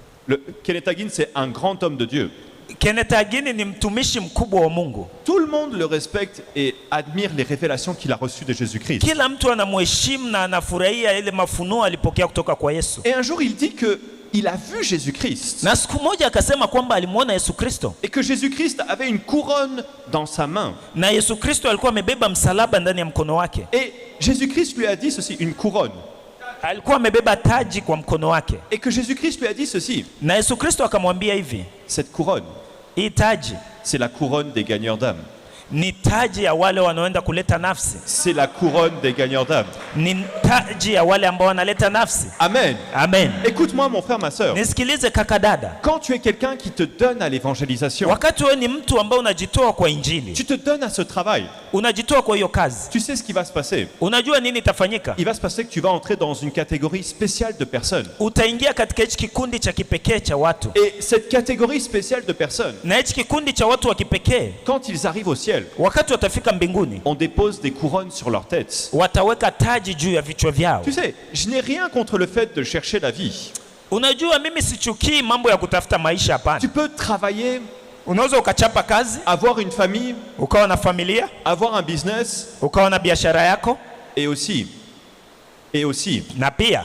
Kenneth Hagin, c'est un grand homme de Dieu. Kenneth Hagin ni mtumishi mkubwa wa Mungu. Tout le monde le respecte et admire les révélations qu'il a reçues de Jésus-Christ. Kila mtu anamheshimu na anafurahia ile mafunuo alipokea kutoka kwa Yesu. Et un jour, il dit qu'il a vu Jésus-Christ Na siku moja akasema kwamba alimwona Yesu Kristo, et que Jésus-Christ avait une couronne dans sa main. na Yesu Kristo alikuwa amebeba msalaba ndani ya mkono wake. Et Jésus-Christ lui a dit ceci, une couronne. Alikuwa amebeba taji kwa mkono wake, Et que Jésus-Christ lui a dit ceci, na Yesu Kristo akamwambia hivi, cette couronne, hii taji c'est la couronne des gagneurs d'âme. ni taji ya wale wanaoenda kuleta nafsi, C'est la couronne des gagneurs d'âme. ni taji ya wale ambao wanaleta nafsi. Amen. Amen. Écoute-moi, mon frère, ma sœur. Nisikilize kaka dada, Quand tu es quelqu'un qui te donne à l'évangélisation, wakati wewe ni mtu ambaye unajitoa kwa injili, tu te donnes à ce travail, unajitoa kwa hiyo kazi, tu sais ce qui va se passer. unajua nini itafanyika? Il va se passer que tu vas entrer dans une catégorie spéciale de personnes. Utaingia katika hichi kikundi cha kipekee cha watu, Et cette catégorie spéciale de personnes, na hichi kikundi cha watu wa kipekee quand ils arrivent au ciel, wakati watafika mbinguni on dépose des couronnes sur leurs têtes. wataweka taji juu ya vichwa vyao. Tu sais, je n'ai rien contre le fait de chercher la vie. Unajua, mimi sichukii mambo ya kutafuta maisha, hapana. Tu peux travailler, Unaweza ukachapa kazi, avoir une famille, ukawa na familia, avoir un business ukawa na biashara yako, et aussi na pia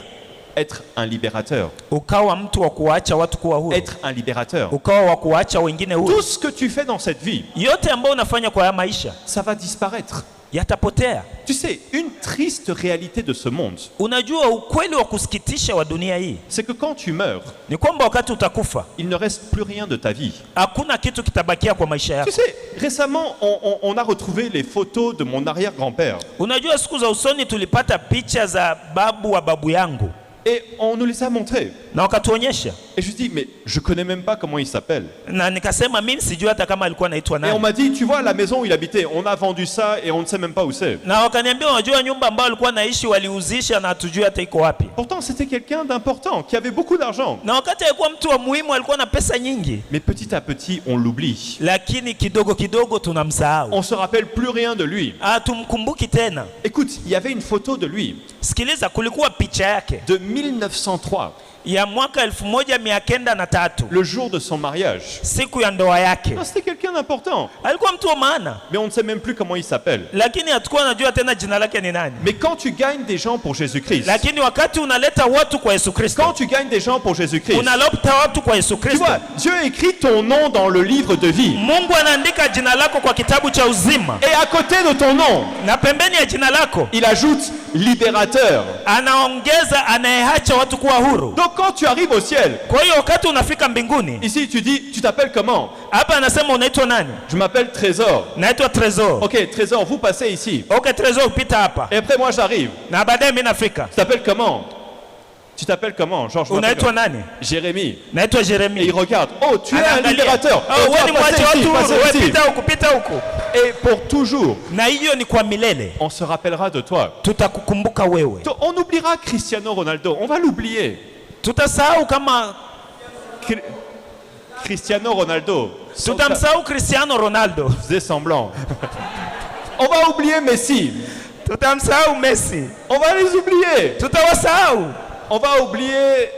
être un libérateur. ukawa mtu wa kuacha watu kuwa huru, Être un libérateur. ukawa wa kuacha wengine huru. Tout ce que tu fais dans cette vie, Yote ambayo unafanya kwa haya maisha ça va disparaître. yatapotea. Tu sais, une triste réalité de ce monde, Unajua, ukweli wa kusikitisha wa dunia hii c'est que quand tu meurs, ni kwamba wakati utakufa il ne reste plus rien de ta vie. hakuna kitu kitabakia kwa maisha Tu yako. sais, récemment, on a retrouvé les photos de mon arrière-grand-père. Unajua, siku za usoni tulipata picha za babu wa babu yangu Et on nous les a montrées. na wakatuonyesha, Et je dis, mais je connais même pas comment il s'appelle. na nikasema mimi sijui hata kama alikuwa anaitwa Et on nani, m'a dit, tu vois, la maison où il habitait, on a vendu ça et on ne sait même pas où c'est. na wakaniambia, unajua nyumba ambayo alikuwa naishi waliuzisha na hatujui hata iko wapi. Pourtant, c'était quelqu'un d'important, qui avait beaucoup d'argent. Na wakati alikuwa mtu wa muhimu, alikuwa na pesa nyingi, Mais petit à petit, on l'oublie. lakini kidogo kidogo tunamsahau, On se rappelle plus rien de lui. hatumkumbuki tena. Écoute, il y avait une photo de lui Sikiliza, kulikuwa picha yake de 1903, ya mwaka 1903, le jour de son mariage. siku ya ndoa yake. Non, c'était quelqu'un d'important, Alikuwa mtu wa maana, mais on ne sait même plus comment il s'appelle. lakini hatukuwa najua tena jina lake ni nani. Mais quand tu gagnes des gens pour Jésus-Christ, Lakini wakati unaleta watu kwa Yesu Kristo, quand tu gagnes des gens pour Jésus-Christ, unaleta watu kwa Yesu tu Kristo, vois, Dieu écrit ton nom dans le livre de vie. Mungu anaandika jina lako kwa kitabu cha uzima, Et à côté de ton nom, na pembeni ya jina lako il ajoute libérateur. anaongeza anayeacha watu kuwa huru. Donc quand tu arrives au ciel, Kwa hiyo wakati unafika mbinguni, ici tu dis, tu t'appelles comment? hapa anasema unaitwa nani? Je m'appelle Trésor. Naitwa Trésor. Ok, Trésor, vous passez ici. Okay, Trésor, pita hapa. Et après moi j'arrive. Na baadaye mimi nafika. Tu t'appelles comment? Tu t'appelles comment? Georges, je m'appelle Unaitwa nani? Jérémie. Naitwa Et il Jeremy. regarde. Oh, tu es un Anaangalia. libérateur. Oh, Oh, wewe ni toi, mwache passez watu ici, huru, passez wewe ici. pita huku, pita huku. Et pour toujours, Na hiyo ni kwa milele. on se rappellera de toi. Tutakukumbuka wewe. On oubliera Cristiano Ronaldo. On va l'oublier. Tutasahau kama Cristiano Ronaldo. tutamsahau Cristiano Ronaldo. Faisait semblant. On va oublier Messi. Tutamsahau Messi. On va les oublier. Tutawasahau. On va oublier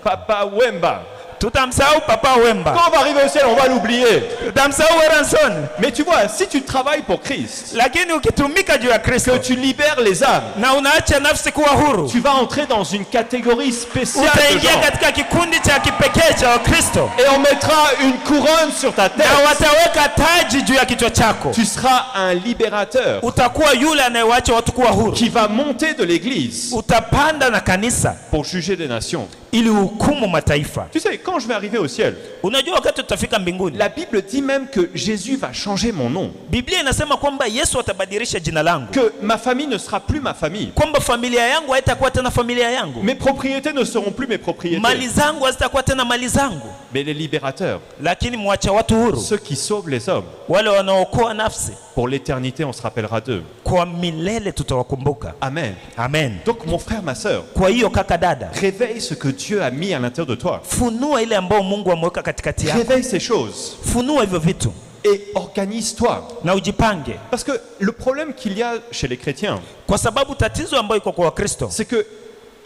Papa Wemba. Tutamsahau Papa Wemba. Quand on va arriver au ciel, on va l'oublier. Tutamsahau Eranson. Mais tu vois, si tu travailles pour Christ, Lakini ukitumika juu ya Kristo que tu libères les âmes, na unaacha nafsi kuwa huru, tu vas entrer dans une catégorie spéciale de utaingia gens. katika kikundi cha kipekee cha Wakristo, Et on mettra une couronne sur ta tête. na wataweka taji juu ya kichwa chako. Tu seras un libérateur Utakuwa yule anayewacha watu kuwa huru. qui va monter de l'église Utapanda na kanisa pour juger des nations. ili hukumu mataifa. Tu sais, quand je vais arriver au ciel, Unajua wakati tutafika mbinguni, la Bible dit même que Jésus va changer mon nom. Biblia inasema kwamba Yesu atabadilisha jina langu, Que ma famille ne sera plus ma famille. kwamba familia yangu haitakuwa tena familia yangu, Mes propriétés ne seront plus mes propriétés. mali zangu hazitakuwa tena mali zangu, Mais les libérateurs, lakini mwacha watu huru, ceux qui sauvent les hommes, wale wanaokoa nafsi, pour l'éternité, on se rappellera d'eux. kwa milele tutawakumbuka. Amen. Amen. Donc mon frère, ma sœur, Kwa hiyo kaka, dada, réveille ce que Dieu a mis à l'intérieur de toi. funua ile ambayo Mungu ameweka katikati yako, Réveille ces choses funua hivyo vitu et organise-toi. na ujipange, Parce que le problème qu'il y a chez les chrétiens, kwa sababu tatizo ambayo iko kwa Wakristo c'est que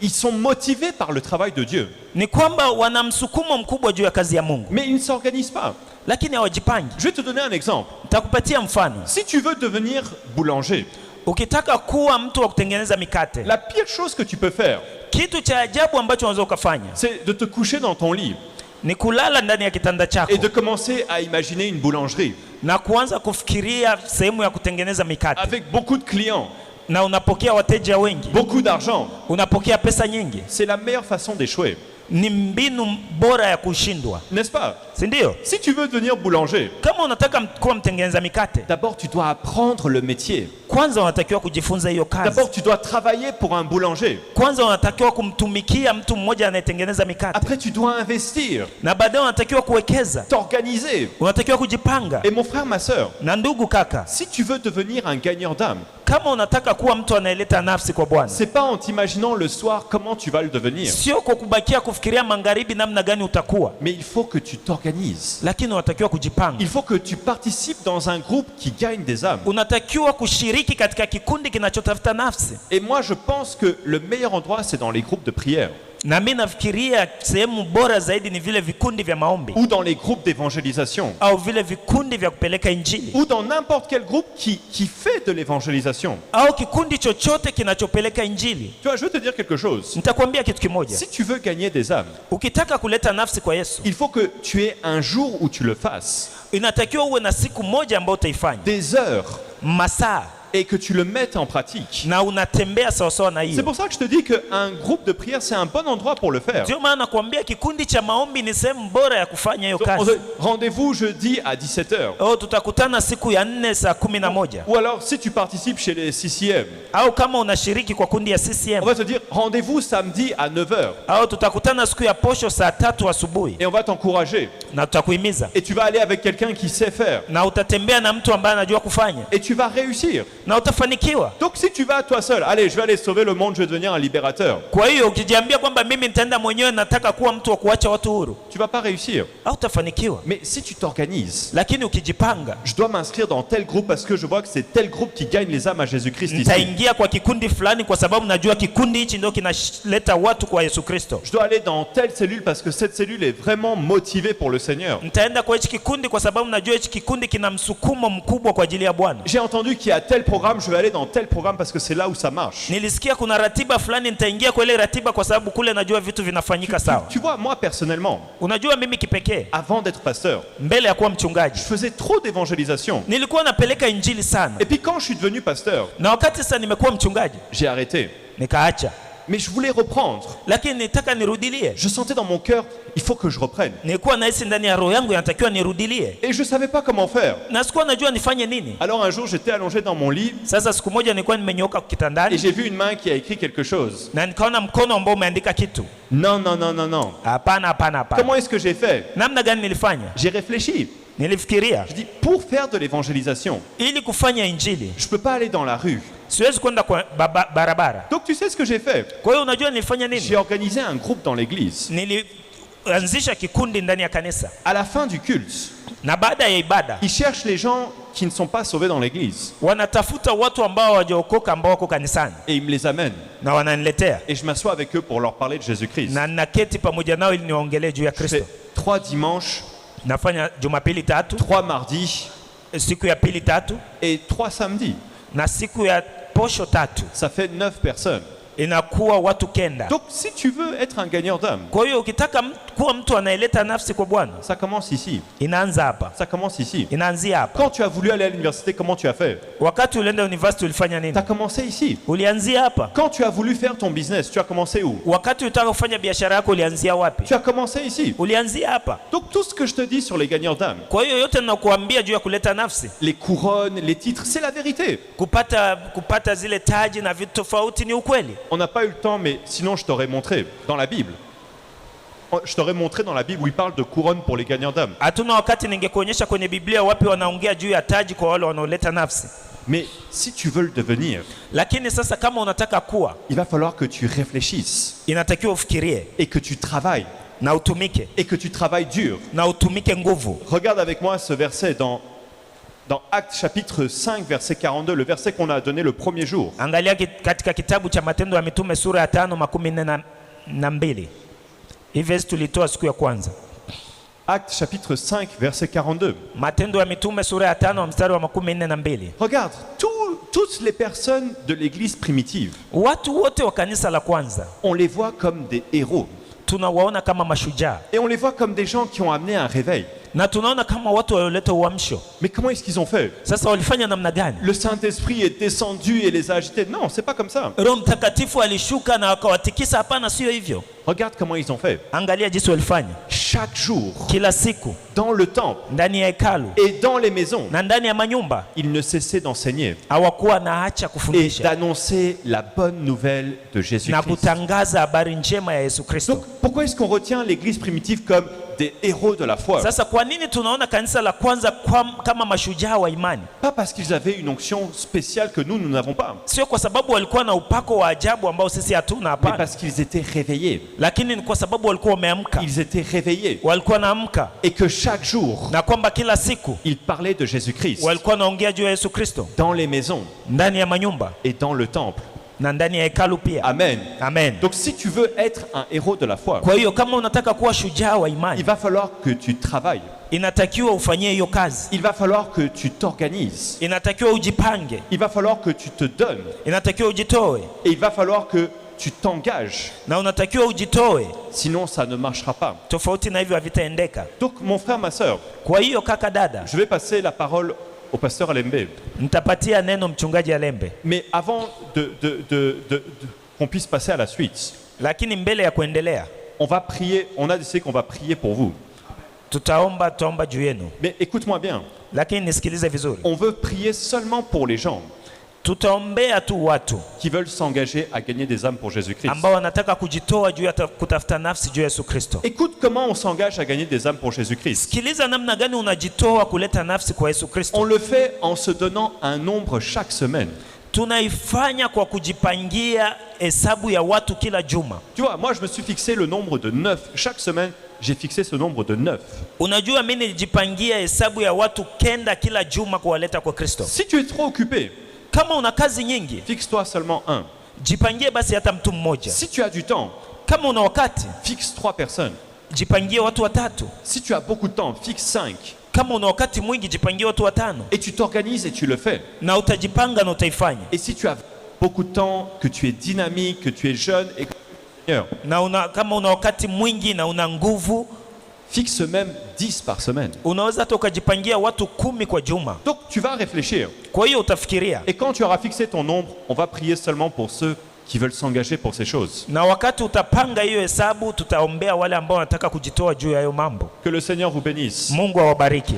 ils sont motivés par le travail de Dieu, ni kwamba wana msukumo mkubwa juu ya kazi ya Mungu, mais ils ne s'organisent pas. lakini hawajipangi. Je vais te donner un exemple. Nitakupatia mfano. Si tu veux devenir boulanger, Ukitaka kuwa mtu wa kutengeneza mikate, la pire chose que tu peux faire, kitu cha ajabu ambacho unaweza ukafanya c'est de te coucher dans ton lit ni kulala ndani ya kitanda chako et de commencer à imaginer une boulangerie na kuanza kufikiria sehemu ya kutengeneza mikate, avec beaucoup de clients, na unapokea wateja wengi, beaucoup d'argent. unapokea pesa nyingi. C'est la meilleure façon d'échouer, Ni mbinu bora ya kushindwa, n'est-ce pas? si ndio? Si tu veux devenir boulanger, Kama unataka kuwa mtengeneza mikate, d'abord tu dois apprendre le métier. kwanza unatakiwa kujifunza hiyo kazi. D'abord tu dois travailler pour un boulanger. Kwanza unatakiwa kumtumikia mtu mmoja anayetengeneza mikate, Après tu dois investir, na baadaye unatakiwa kuwekeza, t'organiser. unatakiwa kujipanga. Et mon frère, ma sœur, Na ndugu kaka, si tu veux devenir un gagneur d'âme, kama unataka kuwa mtu anayeleta nafsi kwa Bwana, c'est pas en t'imaginant le soir comment tu vas le devenir, sio kwa kubakia kufikiria magharibi namna gani utakuwa, mais il faut que tu t'organises. lakini unatakiwa kujipanga. Il faut que tu participes dans un groupe qui gagne des âmes. Unatakiwa kushiriki katika kikundi kinachotafuta nafsi, Et moi, je pense que le meilleur endroit, c'est dans les groupes de prière na mimi nafikiria sehemu bora zaidi ni vile vikundi vya maombi ou dans les groupes d'évangélisation au vile vikundi vya kupeleka injili ou dans n'importe quel groupe qui fait de l'évangélisation. au kikundi chochote kinachopeleka injili. Tu vois, je veux te dire quelque chose. Nitakwambia kitu kimoja, Si tu veux gagner des âmes, ukitaka kuleta nafsi kwa Yesu, il faut que tu aies un jour où tu le fasses, inatakiwa uwe na siku moja ambayo utaifanya, des heures, masaa, et que tu le mettes en pratique. na unatembea sawasawa na C'est hiyo. pour ça que je te dis qu'un groupe de prière, c'est un bon endroit pour le faire. Ndio maana nakwambia kikundi cha maombi ni sehemu bora ya kufanya hiyo Donc, kazi. rendez-vous jeudi à 17h. Oh, tutakutana siku ya 4 saa 11, Ou alors, si tu participes chez les CCM, au kama unashiriki kwa kundi ya on CCM, va te dire rendez-vous samedi à 9h. au tutakutana siku ya posho saa 3 asubuhi, Et on va t'encourager. na tutakuhimiza, Et tu vas aller avec quelqu'un qui sait faire. na utatembea na mtu ambaye anajua kufanya, Et tu vas réussir. na utafanikiwa. Donc si tu vas toi seul, allez, je vais aller sauver le monde, je vais devenir un libérateur, Kwa hiyo ukijiambia kwamba mimi nitaenda mwenyewe, nataka kuwa mtu wa kuacha watu huru, tu vas pas réussir. au utafanikiwa. Mais si tu t'organises, Lakini ukijipanga, je dois m'inscrire dans tel groupe parce que je vois que c'est tel groupe qui gagne les âmes à Jésus-Christ ici. nitaingia kwa kikundi fulani kwa sababu najua kikundi hichi ndio kinaleta watu kwa Yesu Kristo. Je dois aller dans telle cellule parce que cette cellule est vraiment motivée pour le Seigneur. Nitaenda kwa hichi kikundi kwa sababu najua hichi kikundi kina msukumo mkubwa kwa ajili ya Bwana. J'ai entendu qu'il y a tel programme, je vais aller dans tel programme parce que c'est là où ça marche. Nilisikia kuna ratiba fulani, nitaingia kwa ile ratiba kwa sababu kule najua vitu vinafanyika sawa. Tu vois, moi personnellement, Unajua mimi kipekee, avant d'être pasteur, mbele ya kuwa je mchungaji, faisais trop d'évangélisation. nilikuwa napeleka injili sana, Et puis quand je suis devenu pasteur, na wakati sasa nimekuwa mchungaji j'ai arrêté. nikaacha, Mais je voulais reprendre. lakini nitaka nirudilie. Je sentais dans mon cœur, il faut que je reprenne. Nilikuwa nahisi ndani ya roho yangu inatakiwa nirudilie, Et je ne savais pas comment faire. na sikuwa najua nifanye nini. Alors un jour, j'étais allongé dans mon lit Sasa siku moja nilikuwa nimenyooka et kitandani j'ai vu une main qui a écrit quelque chose. na nikaona mkono ambao umeandika kitu. Non, non, non, non, non. Hapana, hapana, hapana. Comment est-ce que j'ai fait? Namna gani nilifanya? J'ai réfléchi. Nilifikiria, Je dis, pour faire de l'évangélisation, ili kufanya injili je ne peux pas aller dans la rue. siwezi kwenda kwa barabara. Donc tu sais ce que j'ai fait? Kwa hiyo unajua nilifanya J'ai nini? organisé un groupe dans l'église. Nilianzisha kikundi ndani ya kanisa, À la fin du culte, na baada ya ibada ils cherchent les gens qui ne sont pas sauvés dans l'église. wanatafuta watu ambao hawajaokoka ambao wako kanisani, Et ils me les amènent. na wananiletea, Et je m'assois avec eux pour leur parler de Jésus-Christ. na naketi pamoja nao ili niwaongelee juu ya Je fais Kristo. 3 dimanches, Nafanya Jumapili 3, 3 mardis siku ya pili 3, et 3 samedis. na siku ya posho 3. Ça fait 9 personnes. inakuwa watu kenda. Donc si tu veux être un gagneur d'âme, Kwa hiyo ukitaka kuwa mtu anayeleta nafsi kwa Bwana, ça commence ici. inaanza hapa, Ça commence ici. inaanzia hapa. Quand tu as voulu aller à l'université, comment tu as fait? Wakati ulienda university ulifanya Tu nini? as commencé ici. Ulianzia hapa. Quand tu as voulu faire ton business, tu as commencé où? Wakati ulitaka kufanya biashara yako ulianzia wapi? Tu as commencé ici. Ulianzia hapa. Donc tout ce que je te dis sur les gagneurs d'âme, Kwa hiyo yote ninakuambia juu ya kuleta nafsi, les couronnes, les titres, c'est la vérité. kupata zile taji na vitu tofauti ni ukweli. On n'a pas eu le temps, mais sinon je t'aurais montré dans la Bible. Je t'aurais montré dans la Bible où il parle de couronne pour les gagneurs d'âme. Hatuna wakati ningekuonyesha kwenye Biblia wapi wanaongea juu ya taji kwa wale wanaoleta nafsi. Mais si tu veux le devenir, Lakini sasa kama unataka kuwa, il va falloir que tu réfléchisses inatakiwa ufikirie et que tu travailles na utumike et que tu travailles dur. na utumike nguvu. Regarde avec moi ce verset dans Actes chapitre 5 verset 42, le verset qu'on a donné le premier jour. Angalia katika kitabu cha Matendo ya Mitume sura ya 5:42. Hii verse tulitoa siku ya kwanza. Actes chapitre 5 verset 42. Matendo ya Mitume sura ya 5 mstari wa 42. Regarde, toutes les personnes de l'église primitive, Watu wote wa kanisa la kwanza on les voit comme des héros. tunawaona kama mashujaa Et on les voit comme des gens qui ont amené un réveil. na tunaona kama watu walioleta uamsho. Mais comment est-ce qu'ils ont fait? Sasa walifanya namna gani? Le Saint-Esprit est descendu et les a agités. Non, c'est pas comme ça. Roho Mtakatifu alishuka na akawatikisa? Hapana, sio hivyo. Regarde comment ils ont fait. Angalia jinsi walifanya. Chaque jour, Kila siku dans le temple ndani ya hekalu et dans les maisons, na ndani ya manyumba ils ne cessaient d'enseigner hawakuwa na acha et kufundisha d'annoncer la bonne nouvelle de na Jésus-Christ. kutangaza habari njema ya Yesu Kristo. Donc, pourquoi est-ce qu'on retient l'église primitive comme des héros de la foi? Sasa kwa nini tunaona kanisa la kwanza kama mashujaa wa imani? Pas parce qu'ils avaient une onction spéciale que nous n'avons pas, Sio kwa sababu walikuwa na upako wa ajabu ambao sisi hatuna, mais hapana. parce qu'ils étaient réveillés. Lakini ni kwa sababu walikuwa wameamka, Ils étaient réveillés. walikuwa naamka, Et que chaque jour, na kwamba kila siku ils parlaient de Jésus-Christ walikuwa naongea juu ya Yesu Kristo dans les maisons ndani ya manyumba et dans le temple. na ndani ya hekalu pia. Amen. Amen. Donc si tu veux être un héros de la foi, Kwa hiyo kama unataka kuwa shujaa wa il imani, va falloir que tu travailles. inatakiwa ufanyie hiyo kazi, Il va falloir que tu t'organises. inatakiwa ujipange, Il va falloir que tu te donnes. inatakiwa ujitoe, Et il va falloir que tu t'engages. na unatakiwa ujitoe, Sinon, ça ne marchera pas. tofauti na hivyo havitaendeka. Donc, mon frère, ma sœur, Kwa hiyo kaka, dada, je vais passer la parole au pasteur Alembe. nitapatia neno mchungaji Alembe, Mais avant qu'on puisse passer à la suite, lakini mbele ya kuendelea on va prier. On a décidé qu'on va prier pour vous. tutaomba juu yenu, Mais écoute-moi bien. lakini nisikilize vizuri. On veut prier seulement pour les gens Tutaombea tu watu qui veulent s'engager à gagner des âmes pour Jésus-Christ. ambao wanataka kujitoa juu ya kutafuta nafsi juu ya Yesu Kristo. Écoute comment on s'engage à gagner des âmes pour Jésus-Christ. Sikiliza namna gani unajitoa kuleta nafsi kwa Yesu On Kristo. le fait en se donnant un nombre chaque semaine. Tunaifanya kwa kujipangia hesabu ya watu kila juma. Tu vois, moi je me suis fixé le nombre de 9. Chaque semaine, j'ai fixé ce nombre de 9. Unajua mimi nilijipangia hesabu ya watu 9 kila juma kuwaleta kwa Kristo. Si tu es trop occupé, Kama una kazi nyingi, fixe-toi seulement un. jipangie basi hata mtu mmoja. Si tu as du temps, Kama una wakati, fixe 3 personnes. jipangie watu watatu. Si tu as beaucoup de temps, fixe 5. Kama una wakati mwingi, jipangie watu watano, Et tu t'organises et tu le fais. na utajipanga na utaifanya. Et si tu as beaucoup de temps, que tu es dynamique, que tu es jeune et que tu es Seigneur, Na kama una wakati mwingi na una nguvu, fixe même 10 par semaine. unaweza hata ukajipangia watu 10 kwa juma. Donc tu vas réfléchir. Kwa hiyo utafikiria, Et quand tu auras fixé ton nombre, on va prier seulement pour ceux qui veulent s'engager pour ces choses. na wakati utapanga hiyo hesabu, tutaombea wale ambao wanataka kujitoa juu ya hayo mambo. Que le Seigneur vous bénisse. Mungu awabariki.